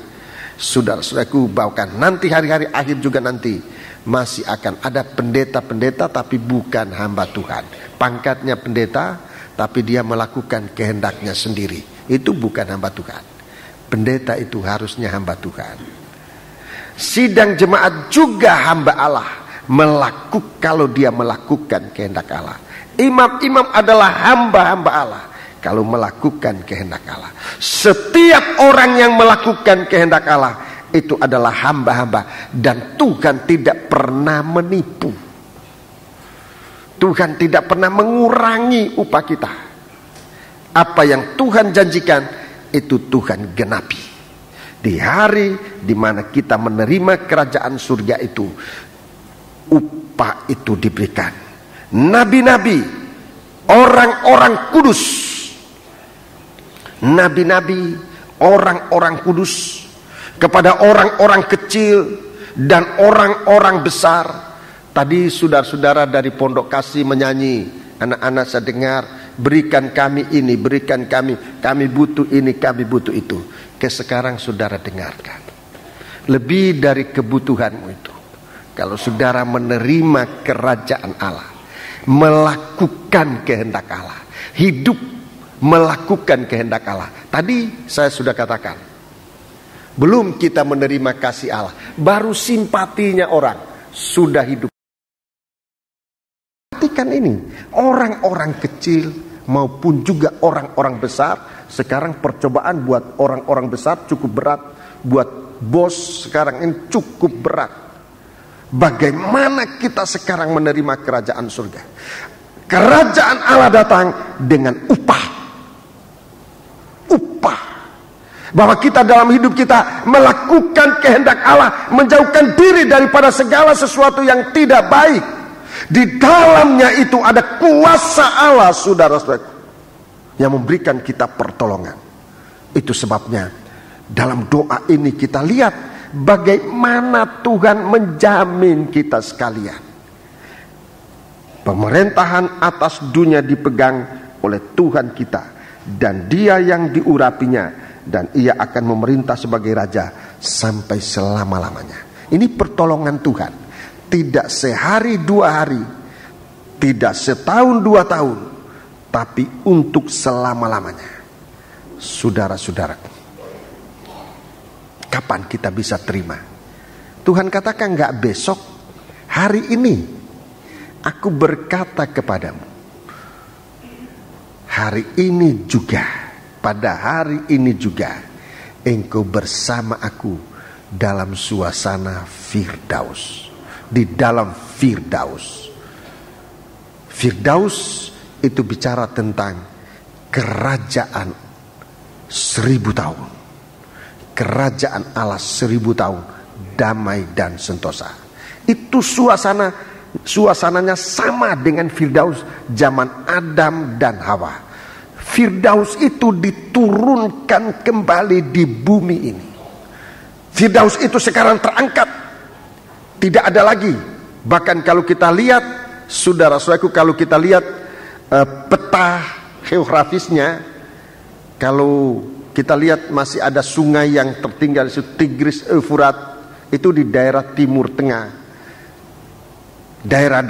saudara-saudaraku, bahkan nanti hari-hari akhir juga nanti masih akan ada pendeta-pendeta tapi bukan hamba Tuhan. Pangkatnya pendeta tapi dia melakukan kehendaknya sendiri. Itu bukan hamba Tuhan. Pendeta itu harusnya hamba Tuhan. Sidang jemaat juga hamba Allah. Kalau dia melakukan kehendak Allah. Imam-imam adalah hamba-hamba Allah kalau melakukan kehendak Allah. Setiap orang yang melakukan kehendak Allah itu adalah hamba-hamba. Dan Tuhan tidak pernah menipu. Tuhan tidak pernah mengurangi upah kita. Apa yang Tuhan janjikan itu Tuhan genapi. Di hari di mana kita menerima kerajaan surga itu, upah itu diberikan. Nabi-nabi, orang-orang kudus, nabi-nabi, orang-orang kudus, kepada orang-orang kecil dan orang-orang besar. Tadi saudara-saudara dari Pondok Kasih menyanyi, anak-anak saya dengar, berikan kami ini, berikan kami butuh ini, kami butuh itu. Sekarang saudara dengarkan, lebih dari kebutuhanmu itu, kalau saudara menerima kerajaan Allah, melakukan kehendak Allah, hidup melakukan kehendak Allah. Tadi saya sudah katakan, belum kita menerima kasih Allah, baru simpatinya orang sudah hidup. Perhatikan ini, orang-orang kecil maupun juga orang-orang besar. Sekarang percobaan buat orang-orang besar cukup berat, buat bos sekarang ini cukup berat. Bagaimana kita sekarang menerima kerajaan surga? Kerajaan Allah datang dengan upah. Upah. Bahwa kita dalam hidup kita melakukan kehendak Allah, menjauhkan diri daripada segala sesuatu yang tidak baik. Di dalamnya itu ada kuasa Allah, saudara-saudara, yang memberikan kita pertolongan. Itu sebabnya dalam doa ini kita lihat bagaimana Tuhan menjamin kita sekalian. Pemerintahan atas dunia dipegang oleh Tuhan kita, dan Dia yang diurapinya, dan Ia akan memerintah sebagai Raja sampai selama-lamanya. Ini pertolongan Tuhan. Tidak sehari dua hari, tidak setahun dua tahun, tapi untuk selama-lamanya. Saudara-saudara, kapan kita bisa terima? Tuhan katakan enggak besok, hari ini aku berkata kepadamu. Hari ini juga pada hari ini juga engkau bersama aku dalam suasana Firdaus. Di dalam Firdaus. Firdaus itu bicara tentang kerajaan 1000 tahun. Kerajaan Allah 1000 tahun, damai dan sentosa. Itu suasananya sama dengan Firdaus zaman Adam dan Hawa. Firdaus itu diturunkan kembali di bumi ini. Firdaus itu sekarang terangkat, tidak ada lagi. Bahkan kalau kita lihat, saudara-saudaraku, kalau kita lihat peta geografisnya, kalau kita lihat masih ada sungai yang tertinggal, Tigris, Euphrat, itu di daerah Timur Tengah. Daerah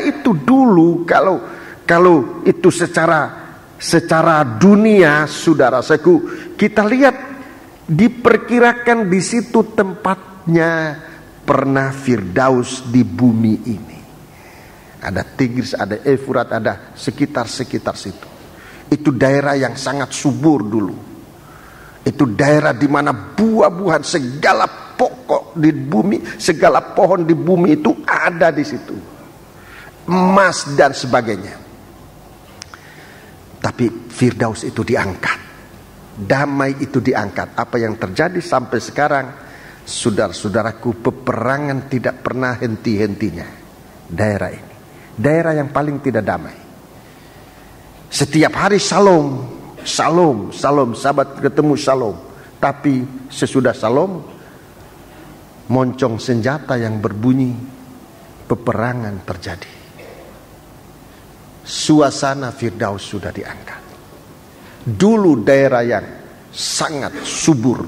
itu dulu kalau itu secara dunia, saudara-saudaraku, kita lihat diperkirakan di situ tempatnya pernah Firdaus di bumi ini. Ada Tigris, ada Euphrat, ada sekitar situ. Itu daerah yang sangat subur dulu. Itu daerah di mana buah-buahan, segala pokok di bumi, segala pohon di bumi itu ada di situ. Emas dan sebagainya. Tapi Firdaus itu diangkat. Damai itu diangkat. Apa yang terjadi sampai sekarang, saudara-saudaraku, peperangan tidak pernah henti-hentinya. Daerah ini. Daerah yang paling tidak damai. Setiap hari salam, sahabat ketemu salam. Tapi sesudah salam, moncong senjata yang berbunyi, peperangan terjadi. Suasana Firdaus sudah diangkat. Dulu daerah yang sangat subur,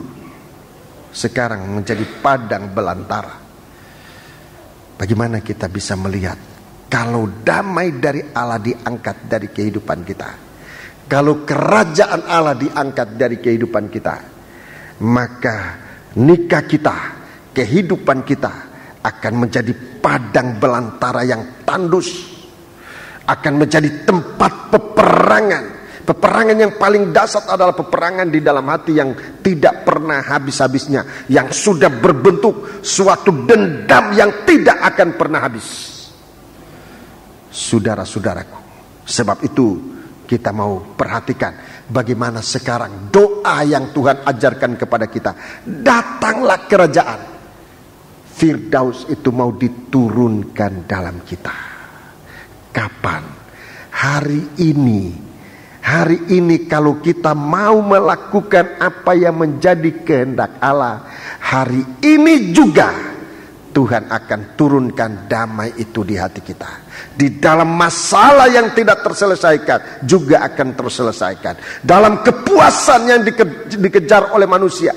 sekarang menjadi padang belantara. Bagaimana kita bisa melihat kalau damai dari Allah diangkat dari kehidupan kita, kalau kerajaan Allah diangkat dari kehidupan kita, maka nikah kita, kehidupan kita akan menjadi padang belantara yang tandus, akan menjadi tempat peperangan. Peperangan yang paling dahsyat adalah peperangan di dalam hati yang tidak pernah habis-habisnya, yang sudah berbentuk suatu dendam yang tidak akan pernah habis. Saudara-saudaraku, sebab itu kita mau perhatikan bagaimana sekarang doa yang Tuhan ajarkan kepada kita. Datanglah kerajaan. Firdaus itu mau diturunkan dalam kita. Kapan? Hari ini. Hari ini kalau kita mau melakukan apa yang menjadi kehendak Allah, hari ini juga Tuhan akan turunkan damai itu di hati kita. Di dalam masalah yang tidak terselesaikan juga akan terselesaikan. Dalam kepuasan yang dikejar oleh manusia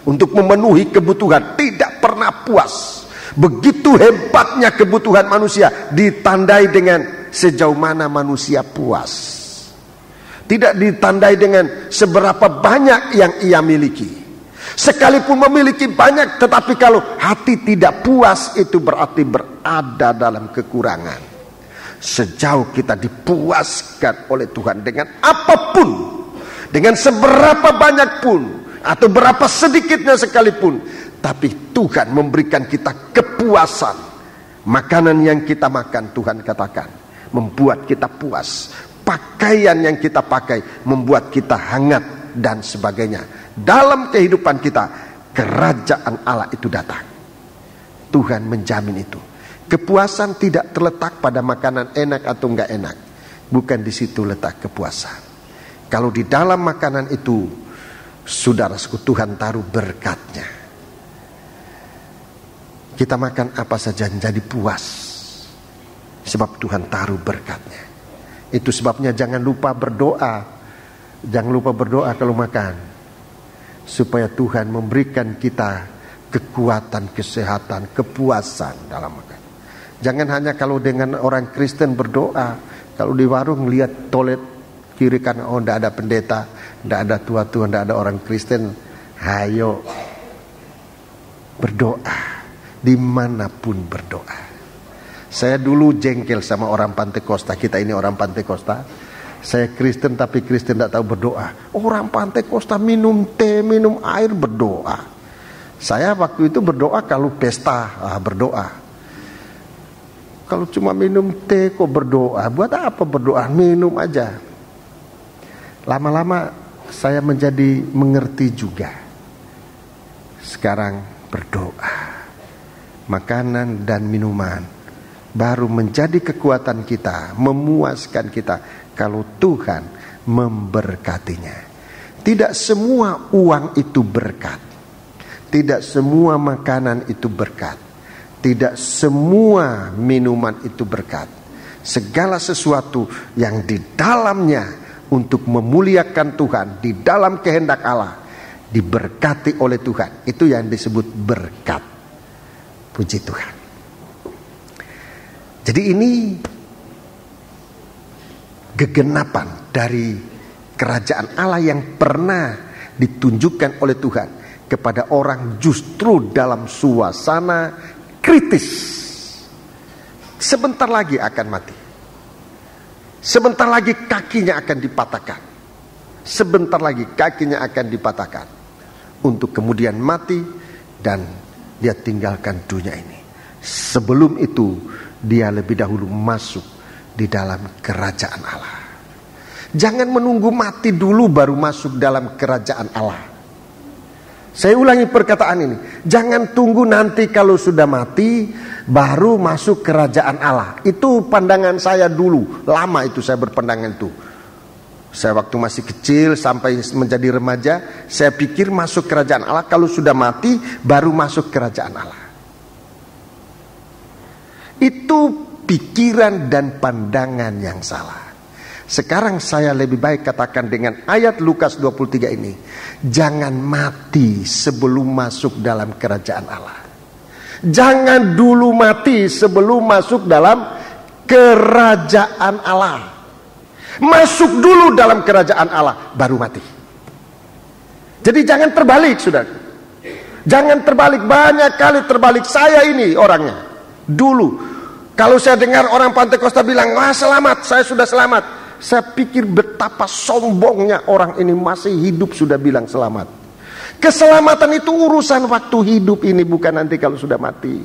untuk memenuhi kebutuhan, tidak pernah puas. Begitu hebatnya kebutuhan manusia, ditandai dengan sejauh mana manusia puas. Tidak ditandai dengan seberapa banyak yang ia miliki. Sekalipun memiliki banyak, tetapi kalau hati tidak puas, itu berarti berada dalam kekurangan. Sejauh kita dipuaskan oleh Tuhan dengan apapun, dengan seberapa banyak pun, atau berapa sedikitnya sekalipun, tapi Tuhan memberikan kita kepuasan. Makanan yang kita makan, Tuhan katakan, membuat kita puas. Pakaian yang kita pakai membuat kita hangat dan sebagainya. Dalam kehidupan kita, kerajaan Allah itu datang. Tuhan menjamin itu. Kepuasan tidak terletak pada makanan enak atau enggak enak. Bukan di situ letak kepuasan. Kalau di dalam makanan itu, saudaraku, Tuhan taruh berkatnya. Kita makan apa saja jadi puas. Sebab Tuhan taruh berkatnya. Itu sebabnya jangan lupa berdoa. Jangan lupa berdoa kalau makan, supaya Tuhan memberikan kita kekuatan, kesehatan, kepuasan dalam makan. Jangan hanya kalau dengan orang Kristen berdoa. Kalau di warung lihat toilet kiri kanan, oh tidak ada pendeta, tidak ada tua-tua, tidak ada orang Kristen. Hayo berdoa, dimanapun berdoa. Saya dulu jengkel sama orang Pantai Kosta. Kita ini orang Pantai Kosta. Saya Kristen tapi Kristen tidak tahu berdoa. Orang Pantai Kosta minum teh, minum air, berdoa. Saya waktu itu berdoa kalau pesta, berdoa. Kalau cuma minum teh kok berdoa? Buat apa berdoa? Minum aja. Lama-lama saya menjadi mengerti juga. Sekarang berdoa. Makanan dan minuman baru menjadi kekuatan kita, memuaskan kita kalau Tuhan memberkatinya. Tidak semua uang itu berkat. Tidak semua makanan itu berkat. Tidak semua minuman itu berkat. Segala sesuatu yang di dalamnya untuk memuliakan Tuhan, di dalam kehendak Allah, diberkati oleh Tuhan. Itu yang disebut berkat. Puji Tuhan. Jadi ini gegenapan dari kerajaan Allah yang pernah ditunjukkan oleh Tuhan kepada orang justru dalam suasana kritis. Sebentar lagi akan mati. Sebentar lagi kakinya akan dipatahkan. Sebentar lagi kakinya akan dipatahkan. Untuk kemudian mati dan dia tinggalkan dunia ini. Sebelum itu dia lebih dahulu masuk di dalam kerajaan Allah. Jangan menunggu mati dulu baru masuk dalam kerajaan Allah. Saya ulangi perkataan ini. Jangan tunggu nanti kalau sudah mati baru masuk kerajaan Allah. Itu pandangan saya dulu. Lama itu saya berpandangan itu. Saya waktu masih kecil sampai menjadi remaja, saya pikir masuk kerajaan Allah kalau sudah mati baru masuk kerajaan Allah. Itu pikiran dan pandangan yang salah. Sekarang saya lebih baik katakan dengan ayat Lukas 23 ini. Jangan mati sebelum masuk dalam kerajaan Allah. Jangan dulu mati sebelum masuk dalam kerajaan Allah. Masuk dulu dalam kerajaan Allah baru mati. Jadi jangan terbalik, saudara. Jangan terbalik, banyak kali terbalik. Saya ini orangnya. Dulu kalau saya dengar orang Pantai Kosta bilang, wah selamat, saya sudah selamat, saya pikir betapa sombongnya orang ini masih hidup sudah bilang selamat. Keselamatan itu urusan waktu hidup ini, bukan nanti kalau sudah mati.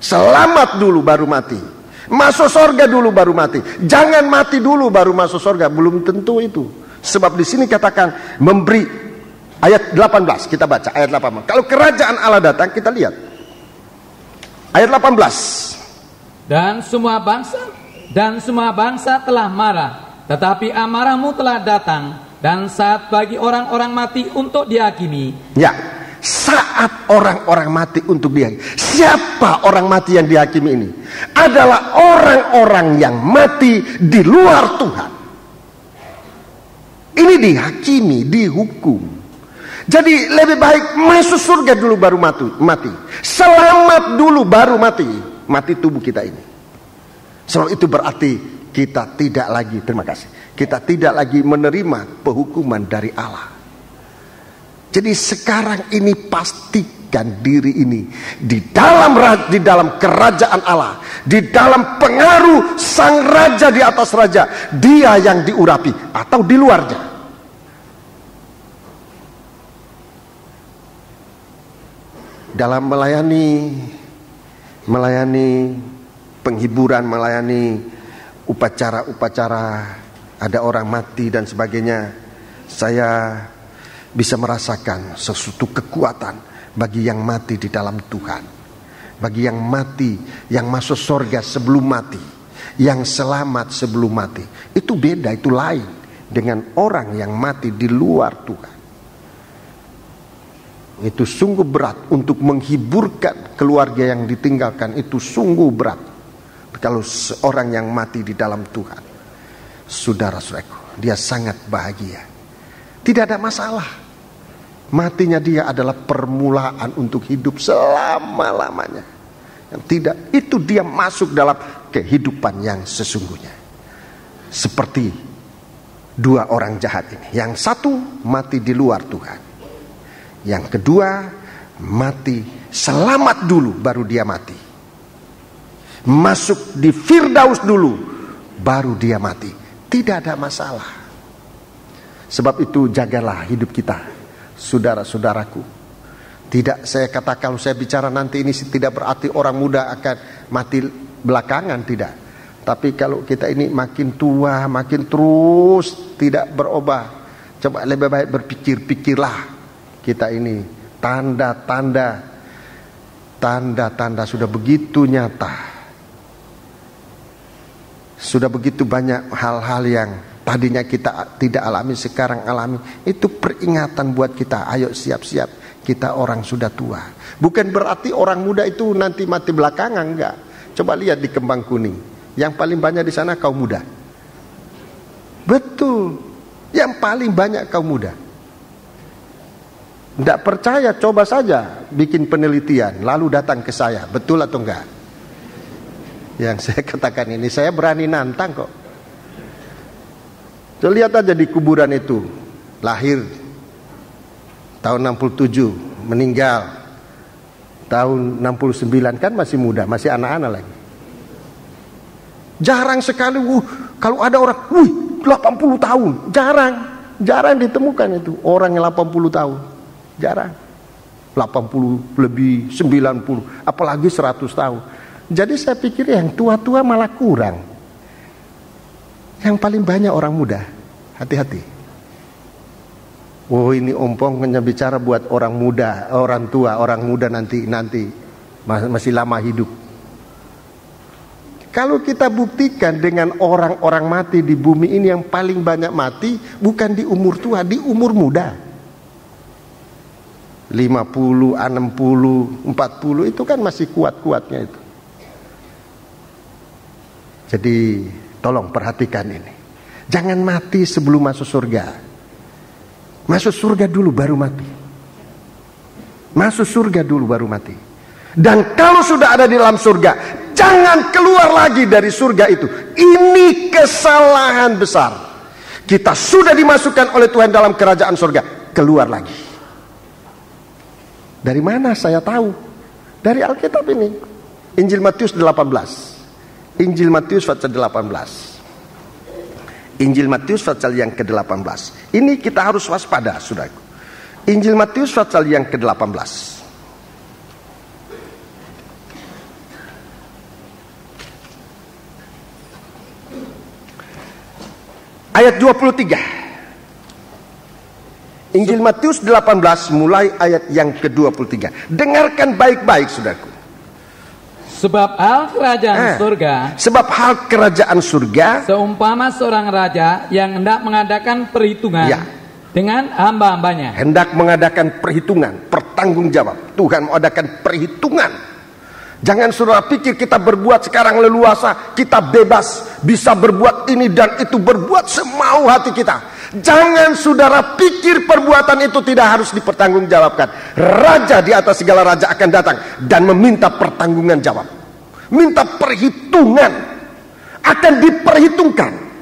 Selamat dulu baru mati. Masuk surga dulu baru mati. Jangan mati dulu baru masuk surga. Belum tentu itu. Sebab di sini katakan memberi. Ayat 18 kita baca ayat 18. Kalau kerajaan Allah datang kita lihat. Ayat 18. Dan semua bangsa telah marah, tetapi amarahmu telah datang, dan saat bagi orang-orang mati untuk dihakimi. Ya, saat orang-orang mati untuk dihakimi. Siapa orang mati yang dihakimi ini? Adalah orang-orang yang mati di luar Tuhan. Ini dihakimi, dihukum. Jadi lebih baik masuk surga dulu baru mati. Selamat dulu baru mati. Mati tubuh kita ini. Sebab itu berarti kita tidak lagi, terima kasih, kita tidak lagi menerima penghukuman dari Allah. Jadi sekarang ini pastikan diri ini di dalam kerajaan Allah, di dalam pengaruh sang raja di atas raja, dia yang diurapi atau di luarnya. Dalam melayani penghiburan, melayani upacara-upacara, ada orang mati dan sebagainya, saya bisa merasakan sesuatu kekuatan bagi yang mati di dalam Tuhan, bagi yang mati, yang masuk surga sebelum mati, yang selamat sebelum mati. Itu beda, itu lain dengan orang yang mati di luar Tuhan. Itu sungguh berat untuk menghiburkan keluarga yang ditinggalkan. Itu sungguh berat kalau seorang yang mati di dalam Tuhan. Saudara-saudaraku, dia sangat bahagia, tidak ada masalah. Matinya dia adalah permulaan untuk hidup selama-lamanya. Yang tidak, itu dia masuk dalam kehidupan yang sesungguhnya. Seperti dua orang jahat ini. Yang satu mati di luar Tuhan, yang kedua mati selamat dulu baru dia mati. Masuk di Firdaus dulu baru dia mati. Tidak ada masalah. Sebab itu jagalah hidup kita, saudara-saudaraku. Tidak, saya kata kalau saya bicara nanti ini tidak berarti orang muda akan mati belakangan, tidak. Tapi kalau kita ini makin tua, makin terus tidak berubah, coba lebih baik berpikir-pikirlah. Kita ini tanda-tanda sudah begitu nyata. Sudah begitu banyak hal-hal yang tadinya kita tidak alami, sekarang alami. Itu peringatan buat kita. Ayo siap-siap, kita orang sudah tua. Bukan berarti orang muda itu nanti mati belakangan, enggak. Coba lihat di Kembang Kuning, yang paling banyak di sana kaum muda. Betul, yang paling banyak kaum muda. Tidak percaya, coba saja bikin penelitian, lalu datang ke saya. Betul atau enggak? Yang saya katakan ini, saya berani nantang kok. So, lihat aja di kuburan itu, lahir tahun 67, meninggal tahun 69, kan masih muda, masih anak-anak lagi. Jarang sekali, kalau ada orang, 80 tahun, jarang ditemukan itu orang yang 80 tahun, jarang. 80 lebih, 90, apalagi 100 tahun. Jadi saya pikir yang tua-tua malah kurang. Yang paling banyak orang muda. Hati-hati. Oh, ini ompong hanya bicara buat orang muda, orang tua, orang muda nanti masih lama hidup. Kalau kita buktikan dengan orang-orang mati di bumi ini, yang paling banyak mati bukan di umur tua, di umur muda. 50, 60, 40 itu kan masih kuat-kuatnya itu. Jadi tolong perhatikan ini. Jangan mati sebelum masuk surga. Masuk surga dulu baru mati. Masuk surga dulu baru mati. Dan kalau sudah ada di dalam surga, jangan keluar lagi dari surga itu. Ini kesalahan besar. Kita sudah dimasukkan oleh Tuhan dalam kerajaan surga, keluar lagi. Dari mana saya tahu? Dari Alkitab ini. Injil Matius 18. Injil Matius pasal 18. Injil Matius pasal yang ke-18. Ini kita harus waspada, saudaraku. Injil Matius pasal yang ke-18. Ayat 23. Injil Matius 18 mulai ayat yang ke-23. Dengarkan baik-baik, saudaraku. Sebab hal kerajaan surga seumpama seorang raja yang hendak mengadakan perhitungan dengan hamba-hambanya. Hendak mengadakan perhitungan, pertanggung jawab. Tuhan mengadakan perhitungan. Jangan saudara pikir kita berbuat sekarang leluasa, kita bebas, bisa berbuat ini dan itu, berbuat semau hati kita. Jangan saudara pikir perbuatan itu tidak harus dipertanggungjawabkan. Raja di atas segala raja akan datang dan meminta pertanggungan jawab. Minta perhitungan, akan diperhitungkan.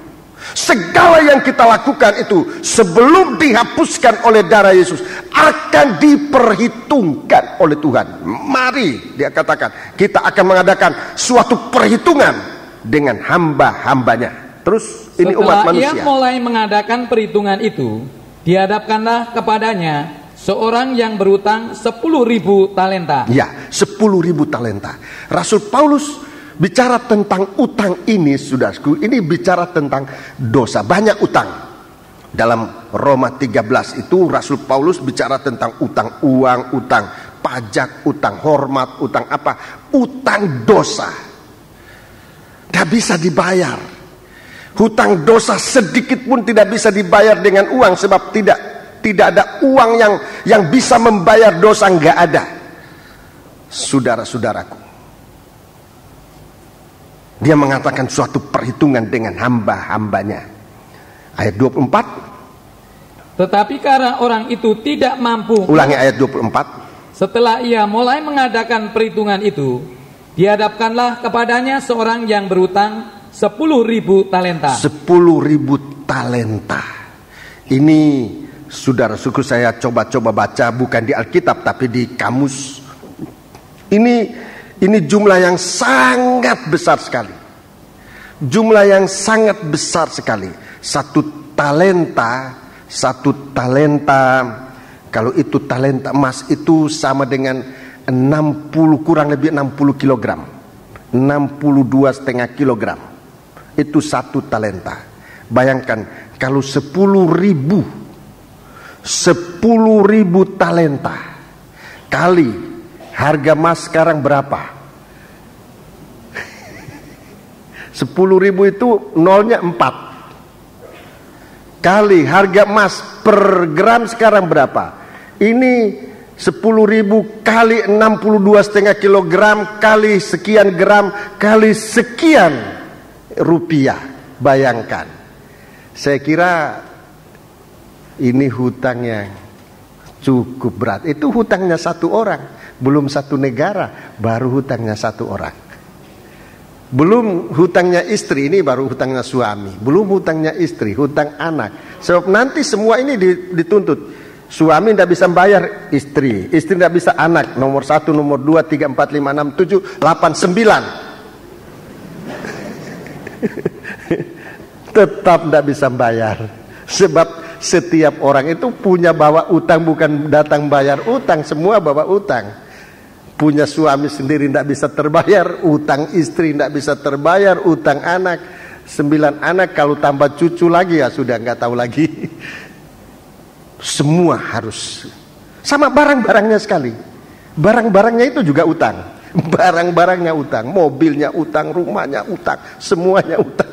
Segala yang kita lakukan itu sebelum dihapuskan oleh darah Yesus akan diperhitungkan oleh Tuhan. Mari, dia katakan, kita akan mengadakan suatu perhitungan dengan hamba-hambanya. Terus ini umat manusia. Setelah ia mulai mengadakan perhitungan itu, dihadapkanlah kepadanya seorang yang berutang 10.000 talenta. Ya, 10.000 talenta. Rasul Paulus bicara tentang utang ini, saudaraku. Ini bicara tentang dosa. Banyak utang. Dalam Roma 13 itu Rasul Paulus bicara tentang utang uang, utang pajak, utang hormat, utang apa? Utang dosa. Tidak bisa dibayar. Hutang dosa sedikit pun tidak bisa dibayar dengan uang, sebab tidak ada uang yang bisa membayar dosa, nggak ada. Saudara-saudaraku, dia mengatakan suatu perhitungan dengan hamba-hambanya. Ayat 24. Tetapi karena orang itu tidak mampu. Ulangi ayat 24. Setelah ia mulai mengadakan perhitungan itu, dihadapkanlah kepadanya seorang yang berutang 10.000 talenta. 10.000 talenta. Ini saudara-saudaraku, saya coba-coba baca, bukan di Alkitab tapi di kamus. Ini jumlah yang sangat besar sekali. Jumlah yang sangat besar sekali. Satu talenta, kalau itu talenta emas itu sama dengan 60, kurang lebih 60 kilogram, 62,5 kilogram. Itu satu talenta. Bayangkan kalau 10.000 talenta kali harga emas sekarang berapa? 10.000 itu nolnya 4 kali harga emas per gram sekarang berapa? Ini 10.000 kali 62,5 kilogram kali sekian gram kali sekian rupiah. Bayangkan. Saya kira ini hutang yang cukup berat. Itu hutangnya satu orang, belum satu negara, baru hutangnya satu orang. Belum hutangnya istri, ini baru hutangnya suami. Belum hutangnya istri, hutang anak. Sebab nanti semua ini dituntut. Suami tidak bisa bayar istri, istri tidak bisa anak. Nomor 1, nomor 2, 3, 4, 5, 6, 7, 8, 9. Tetap tidak bisa bayar. Sebab setiap orang itu punya bawa utang, bukan datang bayar utang, semua bawa utang. Punya suami sendiri tidak bisa terbayar, utang istri tidak bisa terbayar, utang anak, 9 anak, kalau tambah cucu lagi ya sudah nggak tahu lagi. Semua harus sama barang-barangnya sekali. Barang-barangnya itu juga utang. Barang-barangnya utang, mobilnya utang, rumahnya utang, semuanya utang.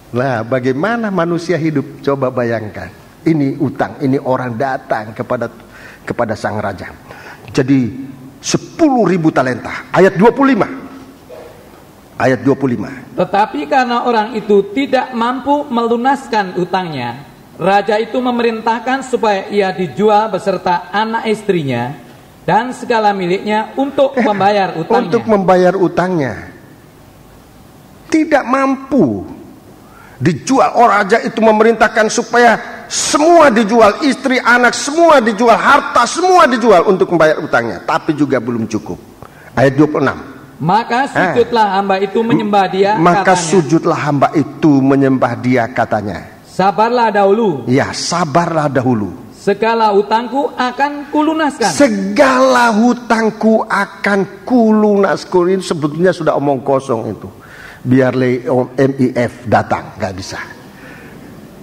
Nah, bagaimana manusia hidup? Coba bayangkan. Ini utang, ini orang datang kepada sang raja. Jadi 10.000 talenta. Ayat 25. Ayat 25. Tetapi karena orang itu tidak mampu melunaskan utangnya, raja itu memerintahkan supaya ia dijual beserta anak istrinya dan segala miliknya untuk membayar utangnya. Untuk membayar utangnya. Tidak mampu dijual. Orang raja itu memerintahkan supaya semua dijual, istri, anak, semua dijual, harta semua dijual untuk membayar utangnya. Tapi juga belum cukup. Ayat 26. Maka sujudlah hamba itu menyembah dia, maka katanya. Sujudlah hamba itu menyembah dia, katanya. Sabarlah dahulu. Ya, sabarlah dahulu. Segala hutangku akan kulunaskan. Segala hutangku akan kulunaskan. Ini sebetulnya sudah omong kosong itu. Biar MIF datang, nggak bisa.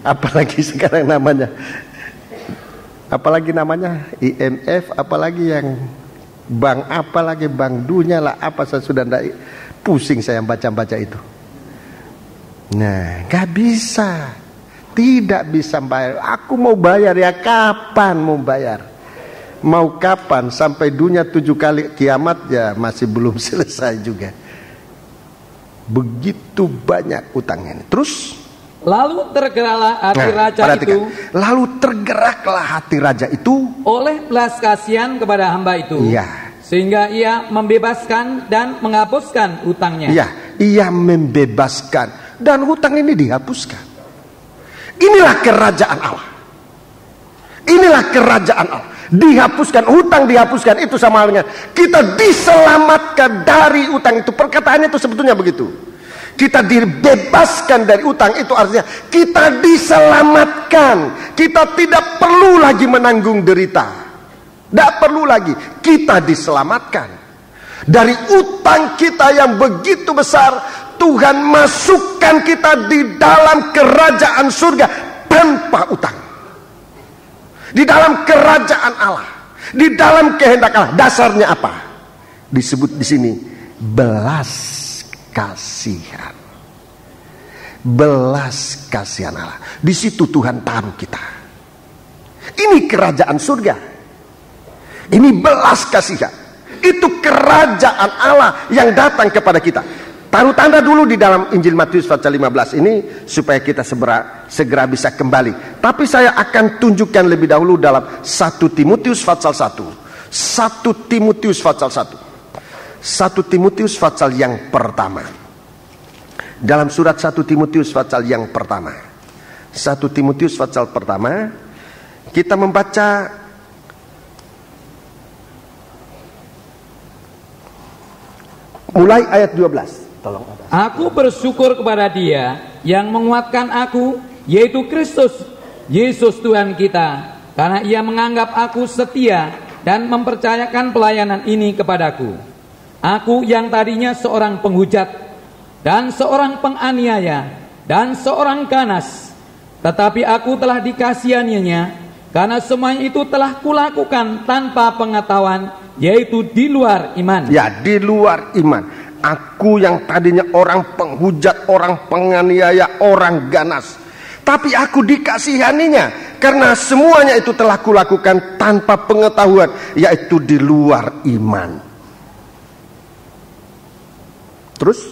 Apalagi sekarang namanya, apalagi namanya IMF, apalagi yang bank, apalagi bank dunia lah, apa saya sudah ndak pusing saya baca itu. Nah, nggak bisa, tidak bisa bayar. Aku mau bayar ya, kapan mau bayar? Mau kapan? Sampai dunia 7 kali kiamat ya masih belum selesai juga. Begitu banyak utangnya. Terus lalu tergeraklah hati raja perhatikan. itu. Lalu tergeraklah hati raja itu oleh belas kasihan kepada hamba itu. Iya. Sehingga ia membebaskan dan menghapuskan utangnya. Iya, ia membebaskan dan hutang ini dihapuskan. Inilah kerajaan Allah. Inilah kerajaan Allah. Dihapuskan, hutang dihapuskan, itu sama halnya kita diselamatkan dari utang itu. Perkataannya itu sebetulnya begitu. Kita dibebaskan dari utang, itu artinya kita diselamatkan. Kita tidak perlu lagi menanggung derita. Tidak perlu lagi. Kita diselamatkan dari utang kita yang begitu besar. Tuhan masukkan kita di dalam kerajaan surga tanpa utang. Di dalam kerajaan Allah, di dalam kehendak Allah. Dasarnya apa? Disebut di sini belas kasihan. Belas kasihan Allah. Di situ Tuhan taruh kita. Ini kerajaan surga. Ini belas kasihan. Itu kerajaan Allah yang datang kepada kita. Taruh tanda dulu di dalam Injil Matius pasal 15 ini supaya kita segera bisa kembali. Tapi saya akan tunjukkan lebih dahulu dalam 1 Timotius pasal 1. 1 Timotius pasal 1. 1 Timotius pasal yang pertama. Dalam surat 1 Timotius pasal yang pertama. 1 Timotius pasal pertama, kita membaca mulai ayat 12. Tolong ada. Aku bersyukur kepada Dia yang menguatkan aku, yaitu Kristus Yesus Tuhan kita, karena Ia menganggap aku setia dan mempercayakan pelayanan ini kepadaku. Aku yang tadinya seorang penghujat dan seorang penganiaya dan seorang ganas, tetapi aku telah dikasihaninya, karena semuanya itu telah kulakukan tanpa pengetahuan, yaitu di luar iman. Ya, di luar iman. Aku yang tadinya orang penghujat, orang penganiaya, orang ganas, tapi aku dikasihaninya, karena semuanya itu telah kulakukan tanpa pengetahuan, yaitu di luar iman. Terus,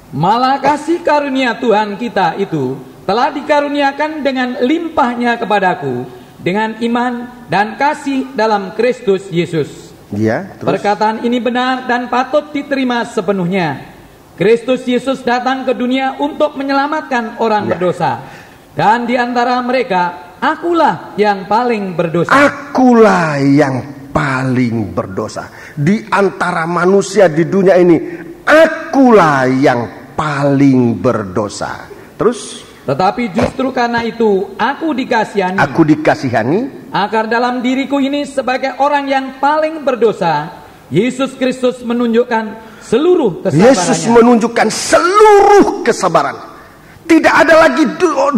malah kasih karunia Tuhan kita itu telah dikaruniakan dengan limpahnya kepadaku dengan iman dan kasih dalam Kristus Yesus. ya, terus. Perkataan ini benar dan patut diterima sepenuhnya. Kristus Yesus datang ke dunia untuk menyelamatkan orang berdosa, dan di antara mereka akulah yang paling berdosa. Akulah yang paling berdosa di antara manusia di dunia ini. Akulah yang paling berdosa. Terus, tetapi justru karena itu aku dikasihani. Aku dikasihani Agar dalam diriku ini sebagai orang yang paling berdosa, Yesus Kristus menunjukkan seluruh kesabarannya. Yesus menunjukkan seluruh kesabaran. Tidak ada lagi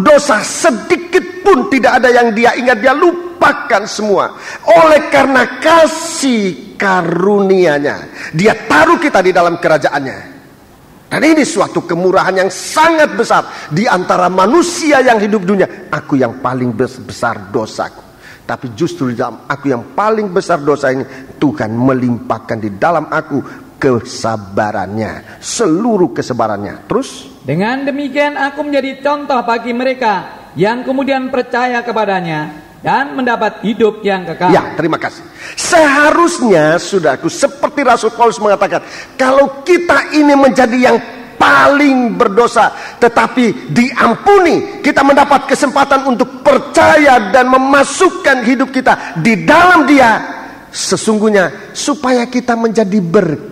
dosa sedikit pun, tidak ada yang dia ingat, dia lupakan semua. Oleh karena kasih karunia-Nya, dia taruh kita di dalam kerajaannya. Dan ini suatu kemurahan yang sangat besar di antara manusia yang hidup dunia. Aku yang paling besar dosaku, tapi justru di dalam aku yang paling besar dosa ini, Tuhan melimpahkan di dalam aku kesabarannya, seluruh kesabarannya. Terus, dengan demikian aku menjadi contoh bagi mereka yang kemudian percaya kepadanya dan mendapat hidup yang kekal. Ya, terima kasih. Seharusnya, saudaraku, seperti Rasul Paulus mengatakan, kalau kita ini menjadi yang paling berdosa, tetapi diampuni, kita mendapat kesempatan untuk percaya dan memasukkan hidup kita di dalam Dia, sesungguhnya supaya kita menjadi berkat.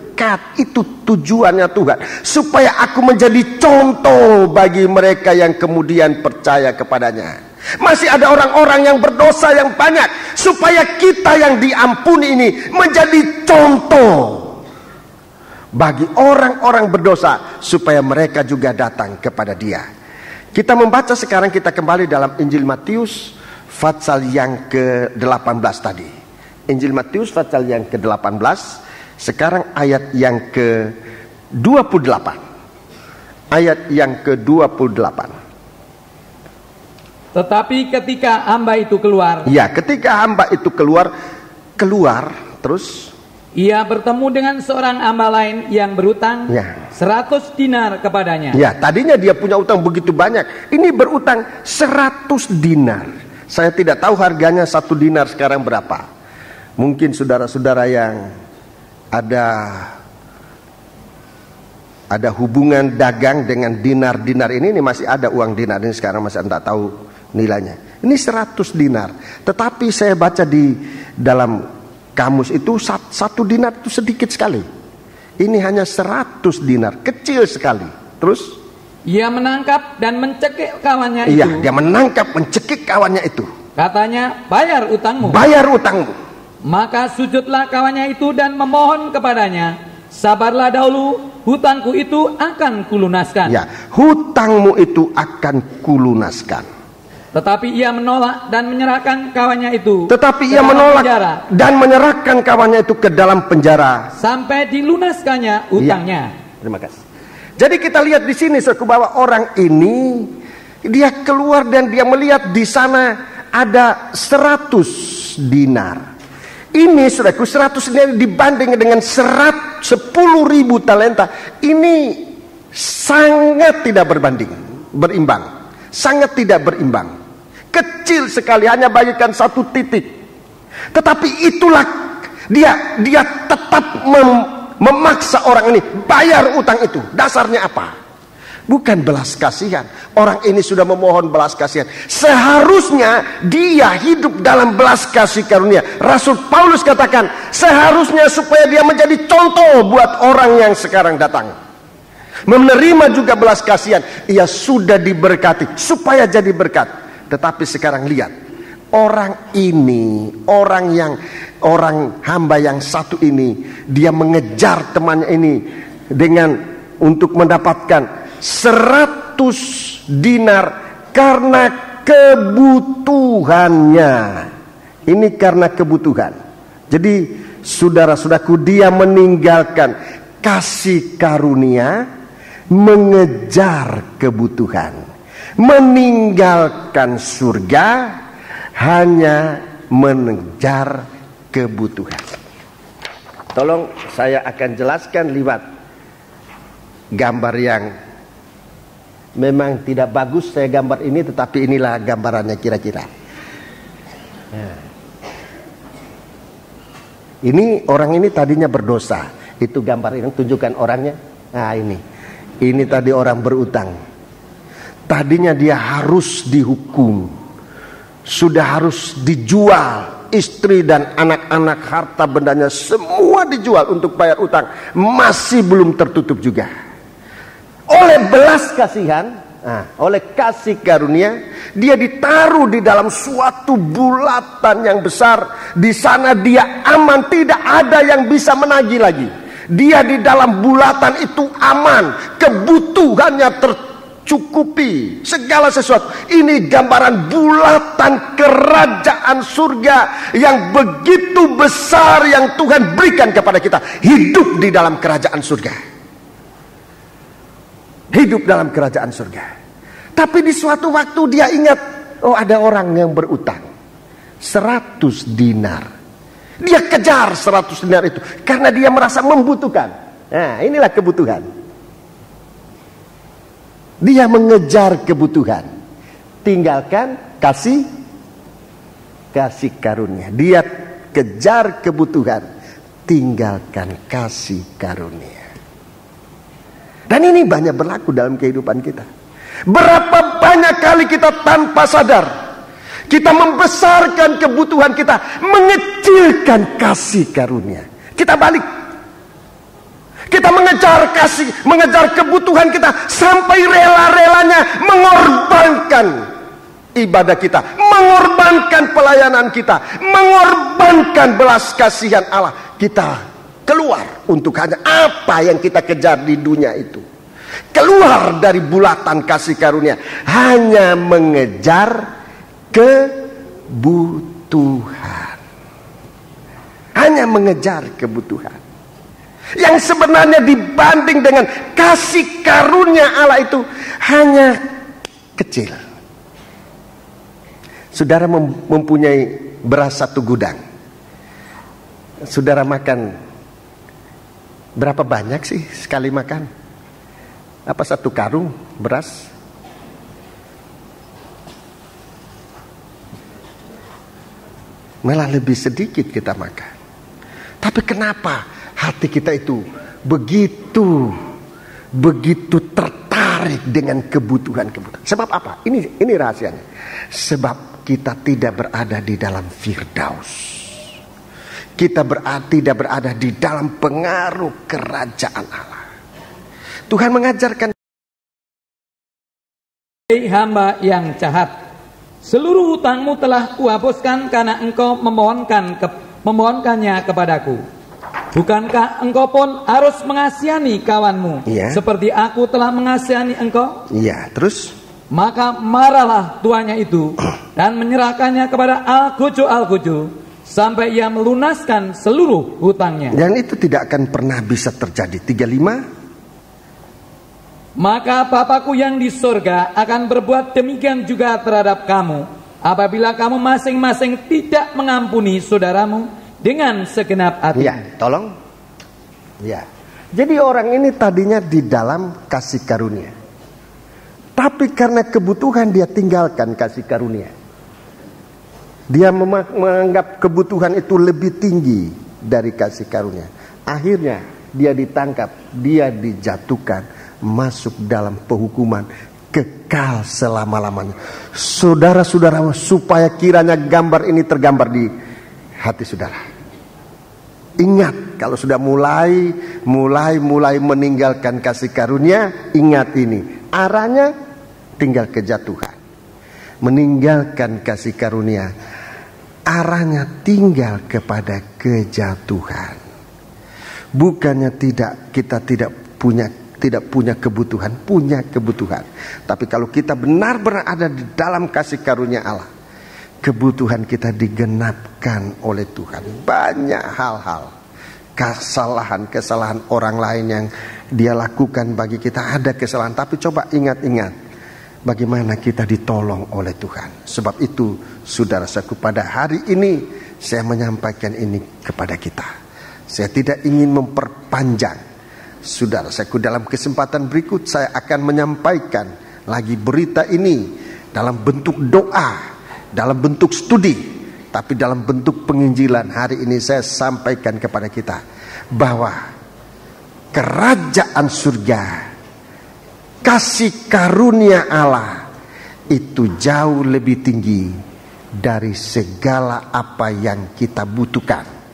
Itu tujuannya Tuhan, supaya aku menjadi contoh bagi mereka yang kemudian percaya kepadanya. Masih ada orang-orang yang berdosa yang banyak, supaya kita yang diampuni ini menjadi contoh bagi orang-orang berdosa, supaya mereka juga datang kepada Dia. Kita membaca sekarang, kita kembali dalam Injil Matius pasal yang ke-18 tadi. Injil Matius pasal yang ke-18, sekarang ayat yang ke-28. Ayat yang ke-28. Tetapi ketika hamba itu keluar, Ya, ketika hamba itu keluar, terus ia bertemu dengan seorang hamba lain yang berutang 100 dinar kepadanya. Ya, tadinya dia punya utang begitu banyak. Ini berutang 100 dinar. Saya tidak tahu harganya 1 dinar sekarang berapa. Mungkin saudara-saudara yang ada hubungan dagang dengan dinar-dinar ini masih ada uang dinar ini sekarang, masih tidak tahu nilainya. Ini 100 dinar. Tetapi saya baca di dalam kamus itu 1 dinar itu sedikit sekali. Ini hanya 100 dinar, kecil sekali. Terus ia menangkap dan mencekik kawannya itu. Iya, dia menangkap, mencekik kawannya itu. Katanya, bayar utangmu. Bayar utangmu. Maka sujudlah kawannya itu dan memohon kepadanya, sabarlah dahulu, hutangku itu akan kulunaskan. Ya, hutangmu itu akan kulunaskan. Tetapi ia menolak dan menyerahkan kawannya itu. Tetapi ia menolak dan menyerahkan kawannya itu ke dalam penjara sampai dilunaskannya utangnya. Ya, terima kasih. Jadi kita lihat di sini bahwa orang ini dia keluar dan dia melihat di sana ada 100 dinar. Ini saudaraku, 100 dinar dibanding dengan 10.000 talenta, ini sangat tidak berimbang. Sangat tidak berimbang. Kecil sekali, hanya bagikan 1 titik. Tetapi itulah dia tetap memaksa orang ini bayar utang itu. Dasarnya apa? Bukan belas kasihan. Orang ini sudah memohon belas kasihan. Seharusnya dia hidup dalam belas kasih karunia. Rasul Paulus katakan, seharusnya supaya dia menjadi contoh buat orang yang sekarang datang. menerima juga belas kasihan. Ia sudah diberkati supaya jadi berkat. Tetapi sekarang lihat, orang ini, orang hamba yang satu ini, dia mengejar temannya ini dengan untuk mendapatkan 100 dinar karena kebutuhannya. Ini karena kebutuhan. Jadi saudara-saudaraku, dia meninggalkan kasih karunia, mengejar kebutuhan, meninggalkan surga, hanya mengejar kebutuhan. Tolong saya akan jelaskan lewat gambar yang memang tidak bagus saya gambar ini, tetapi inilah gambarannya kira-kira. Ini orang ini tadinya berdosa. Itu gambar ini, tunjukkan orangnya. Nah ini tadi orang berutang. Tadinya dia harus dihukum, sudah harus dijual, istri dan anak-anak, harta bendanya semua dijual untuk bayar utang. Masih belum tertutup juga. Oleh belas kasihan, oleh kasih karunia, dia ditaruh di dalam suatu bulatan yang besar. Di sana dia aman, tidak ada yang bisa menagih lagi. Dia di dalam bulatan itu aman, kebutuhannya tercukupi, segala sesuatu. Ini gambaran bulatan kerajaan surga yang begitu besar yang Tuhan berikan kepada kita. Hidup di dalam kerajaan surga. Hidup dalam kerajaan surga. Tapi di suatu waktu dia ingat, oh ada orang yang berutang 100 dinar. Dia kejar 100 dinar itu karena dia merasa membutuhkan. Nah, inilah kebutuhan. Dia mengejar kebutuhan, tinggalkan kasih karunia. Dia kejar kebutuhan, tinggalkan kasih karunia. Dan ini banyak berlaku dalam kehidupan kita. Berapa banyak kali kita tanpa sadar, kita membesarkan kebutuhan kita, mengecilkan kasih karunia. Kita balik. Kita mengejar kasih, mengejar kebutuhan kita, sampai rela-relanya mengorbankan ibadah kita, mengorbankan pelayanan kita, mengorbankan belas kasihan Allah. Kita keluar untuk hanya apa yang kita kejar di dunia itu. Keluar dari bulatan kasih karunia, hanya mengejar kebutuhan. Hanya mengejar kebutuhan. Yang sebenarnya dibanding dengan kasih karunia Allah itu hanya kecil. Saudara mempunyai beras 1 gudang. Saudara makan berapa banyak sih sekali makan? Apa 1 karung beras? Malah lebih sedikit kita makan. Tapi kenapa hati kita itu begitu tertarik dengan kebutuhan? Sebab apa? Ini rahasianya. Sebab kita tidak berada di dalam Firdaus. Kita tidak berada di dalam pengaruh kerajaan Allah. Tuhan mengajarkan, hei hamba yang jahat, seluruh hutangmu telah kuhapuskan karena engkau memohonkannya kepadaku. Bukankah engkau pun harus mengasihani kawanmu, seperti aku telah mengasihani engkau? Iya, terus? Maka marahlah tuannya itu dan menyerahkannya kepada Al-Guju sampai ia melunaskan seluruh hutangnya. Dan itu tidak akan pernah bisa terjadi. 35. Maka Bapakku yang di surga akan berbuat demikian juga terhadap kamu, apabila kamu masing-masing tidak mengampuni saudaramu dengan segenap hati. Ya, tolong. Ya. Jadi orang ini tadinya di dalam kasih karunia, tapi karena kebutuhan dia tinggalkan kasih karunia. Dia menganggap kebutuhan itu lebih tinggi dari kasih karunia. Akhirnya dia ditangkap, dia dijatuhkan, masuk dalam penghukuman kekal selama-lamanya. Saudara-saudara, supaya kiranya gambar ini tergambar di hati saudara. Ingat, kalau sudah mulai meninggalkan kasih karunia, ingat ini, arahnya tinggal kejatuhan. Meninggalkan kasih karunia, arahnya tinggal kepada kejatuhan. Bukannya kita tidak punya kebutuhan, punya kebutuhan. Tapi kalau kita benar-benar ada di dalam kasih karunia Allah, kebutuhan kita digenapkan oleh Tuhan. Banyak hal-hal, kesalahan orang lain yang dia lakukan bagi kita, ada kesalahan. Tapi coba ingat-ingat bagaimana kita ditolong oleh Tuhan. Sebab itu saudara-saudaraku, pada hari ini saya menyampaikan ini kepada kita. Saya tidak ingin memperpanjang. Saudara-saudaraku, dalam kesempatan berikut saya akan menyampaikan lagi berita ini dalam bentuk doa, dalam bentuk studi, tapi dalam bentuk penginjilan. Hari ini saya sampaikan kepada kita bahwa kerajaan surga, kasih karunia Allah itu jauh lebih tinggi dari segala apa yang kita butuhkan,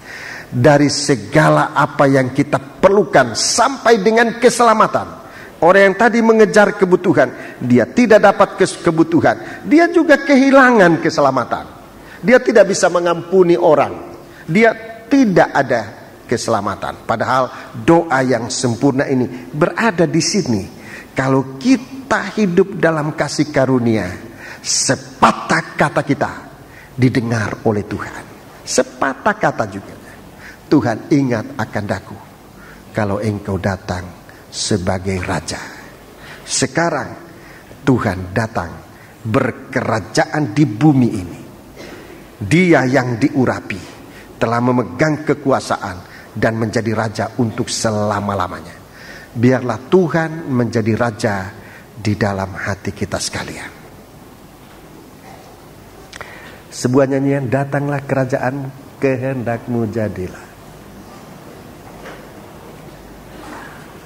dari segala apa yang kita perlukan, sampai dengan keselamatan. Orang yang tadi mengejar kebutuhan, dia tidak dapat kebutuhan, dia juga kehilangan keselamatan. Dia tidak bisa mengampuni orang, dia tidak ada keselamatan. Padahal doa yang sempurna ini berada di sini. Kalau kita hidup dalam kasih karunia, sepatah kata kita didengar oleh Tuhan. Sepatah kata juga, Tuhan ingat akan daku kalau engkau datang sebagai raja. Sekarang Tuhan datang berkerajaan di bumi ini. Dia yang diurapi telah memegang kekuasaan dan menjadi raja untuk selama-lamanya. Biarlah Tuhan menjadi raja di dalam hati kita sekalian. Sebuah nyanyian, datanglah kerajaan, kehendakmu jadilah.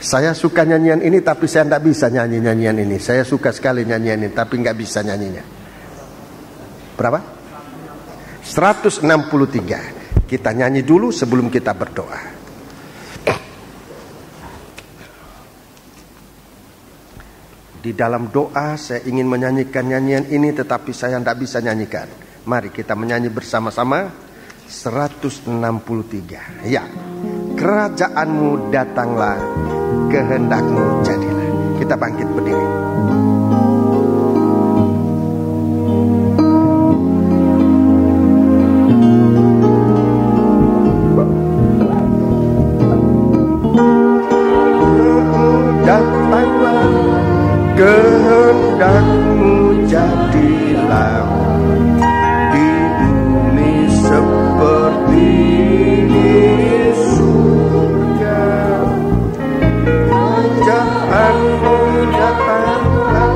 Saya suka nyanyian ini, tapi saya tidak bisa nyanyi nyanyian ini. Saya suka sekali nyanyian ini, tapi nggak bisa nyanyinya. Berapa? 163. Kita nyanyi dulu sebelum kita berdoa. Di dalam doa saya ingin menyanyikan nyanyian ini, tetapi saya tidak bisa nyanyikan. Mari kita menyanyi bersama-sama 163. Ya, kerajaanmu datanglah, kehendakmu jadilah. Kita bangkit berdiri. Datanglah, kehendakmu jadilah di bumi seperti di surga. Kerajaanmu datanglah,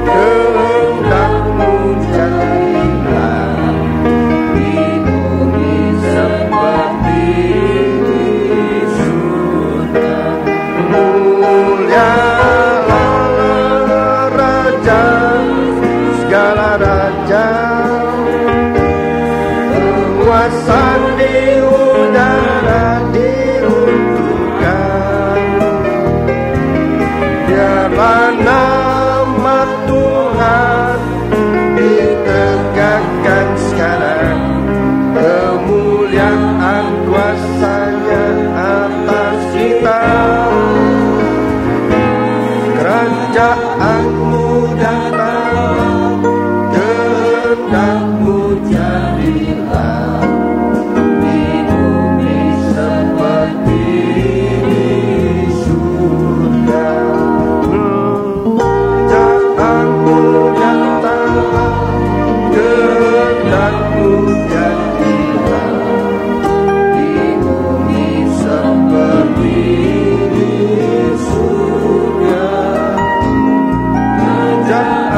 kehendakmu jadilah di bumi seperti di surga. Mulialah Raja segala raja, kuasa di udara diruntuhkan. Biarlah nama Tuhan ditegakkan sekarang, kemuliaan kuasanya atas kita. Kerajaanmu datang, kehendakmu jadilah di bumi seperti di surga. Kerajaanmu datang, kehendakmu jadilah di bumi seperti di surga. Kerajaanmu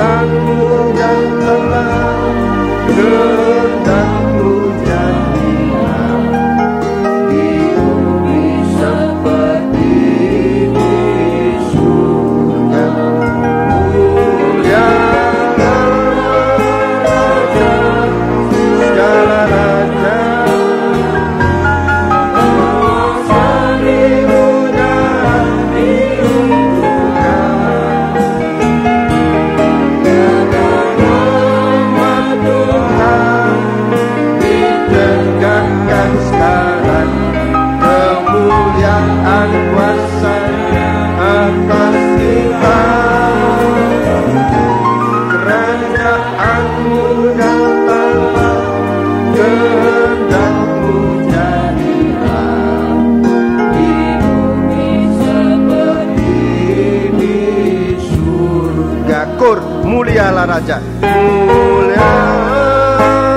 Kur, mulialah Raja. Mulia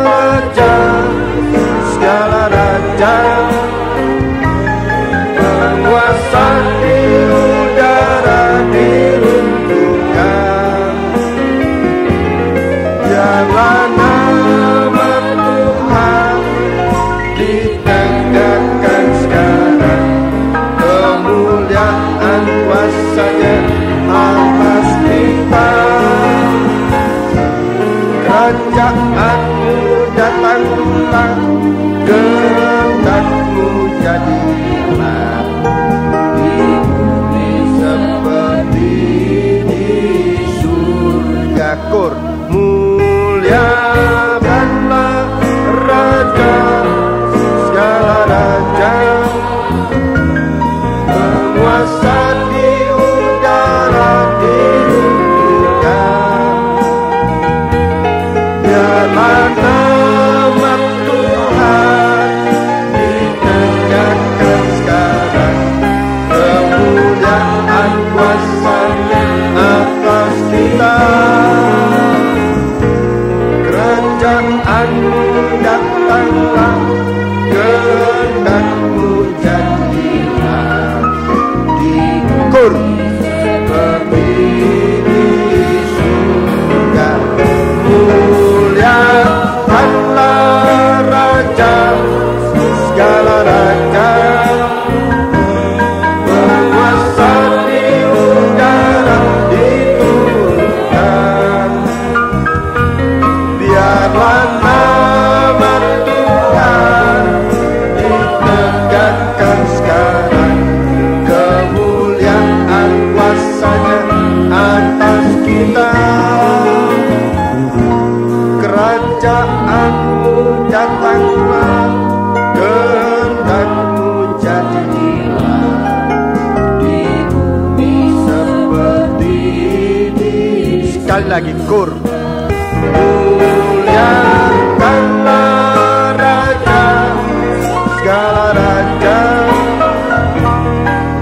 Raja, segala raja, penguasa di udara diruntuhkan. Biarlah nama Tuhan ditegakkan sekarang, kemuliaan kuasa-Nya atas kita. Kerajaan-Mu datanglah, kehendak-Mu jadilah di bumi seperti di surga. Kur, muliakanlah Raja, segala raja, penguasa di udara diruntuhkan. Biarlah nama Tuhan ditegakkan sekarang, kemuliaan kuasa-Nya atas kita. Kerajaan-Mu datanglah, kehendak-Mu jadilah di bumi seperti di surga. Muliakanlah Raja, segala raja, penguasa di udara diturunkan. Biarlah nama Tuhan ditegakkan sekarang, kemuliaan kuasa-Nya atas kita. Kerajaan-Mu datanglah, kehendak-Mu jadilah di bumi seperti di. Sekali lagi, Kur. Muliakanlah Raja, segala raja,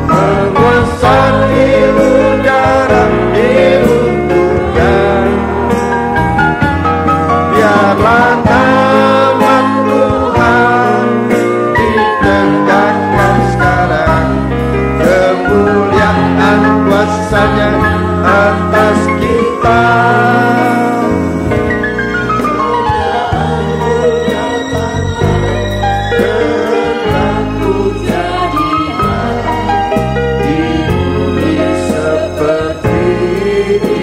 penguasa di udara diruntuhkan. Biarlah nama Tuhan ditegakkan sekarang, kemuliaan kuasa-Nya atas kita. Kehendak-Mu jadilah di bumi seperti di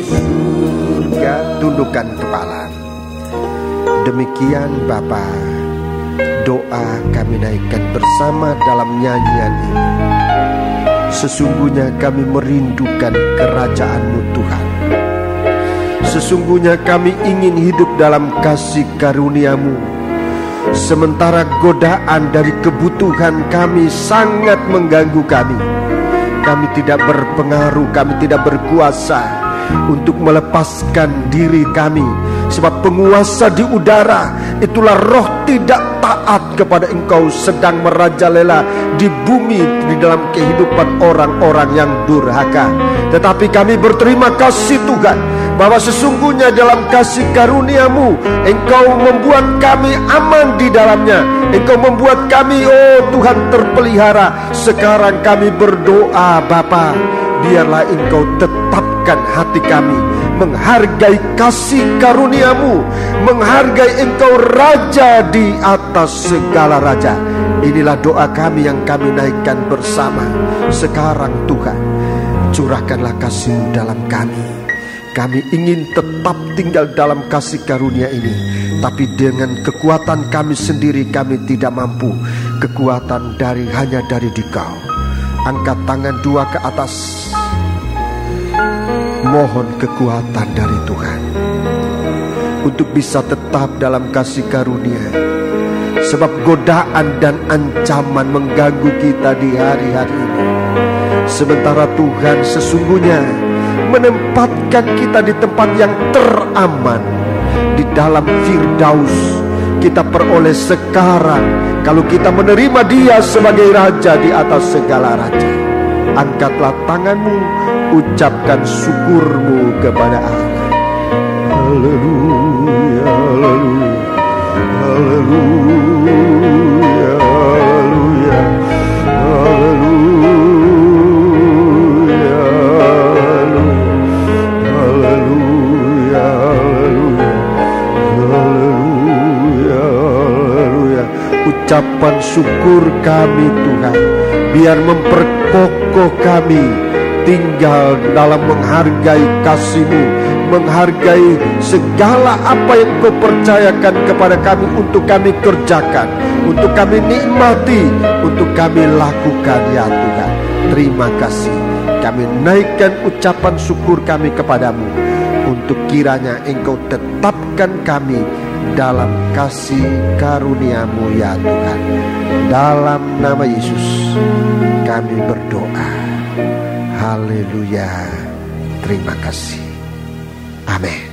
surga. Tundukkan kepala. Demikian Bapa, doa kami naikkan bersama dalam nyanyian ini. Sesungguhnya kami merindukan kerajaan-Mu Tuhan. Sesungguhnya kami ingin hidup dalam kasih karunia-Mu. Sementara godaan dari kebutuhan kami sangat mengganggu kami. Kami tidak berpengaruh, kami tidak berkuasa untuk melepaskan diri kami. Sebab penguasa di udara, itulah roh tidak taat kepada Engkau sedang merajalela di bumi, di dalam kehidupan orang-orang yang durhaka. Tetapi kami berterima kasih Tuhan, bahwa sesungguhnya dalam kasih karunia-Mu Engkau membuat kami aman di dalamnya. Engkau membuat kami, oh Tuhan, terpelihara. Sekarang kami berdoa Bapa, biarlah Engkau tetapkan hati kami menghargai kasih karunia-Mu, menghargai Engkau Raja di atas segala raja. Inilah doa kami yang kami naikkan bersama. Sekarang Tuhan, curahkanlah kasih-Mu dalam kami. Kami ingin tetap tinggal dalam kasih karunia ini, tapi dengan kekuatan kami sendiri kami tidak mampu. Kekuatan hanya dari Dikau. Angkat tangan dua ke atas. Mohon kekuatan dari Tuhan untuk bisa tetap dalam kasih karunia. Sebab godaan dan ancaman mengganggu kita di hari-hari ini. Sementara Tuhan sesungguhnya menempatkan kita di tempat yang teraman, di dalam Firdaus. Kita peroleh sekarang kalau kita menerima Dia sebagai Raja di atas segala raja. Angkatlah tanganmu, ucapkan syukurmu kepada Allah. Haleluya, haleluya, haleluya, haleluya, haleluya, haleluya, haleluya. Ucapan syukur kami Tuhan, biar memperkokoh kami tinggal dalam menghargai kasih-Mu, menghargai segala apa yang Kau percayakan kepada kami untuk kami kerjakan, untuk kami nikmati, untuk kami lakukan ya Tuhan. Terima kasih. Kami naikkan ucapan syukur kami kepadamu, untuk kiranya Engkau tetapkan kami dalam kasih karunia-Mu ya Tuhan. Dalam nama Yesus kami berdoa. Haleluya. Terima kasih. Amin.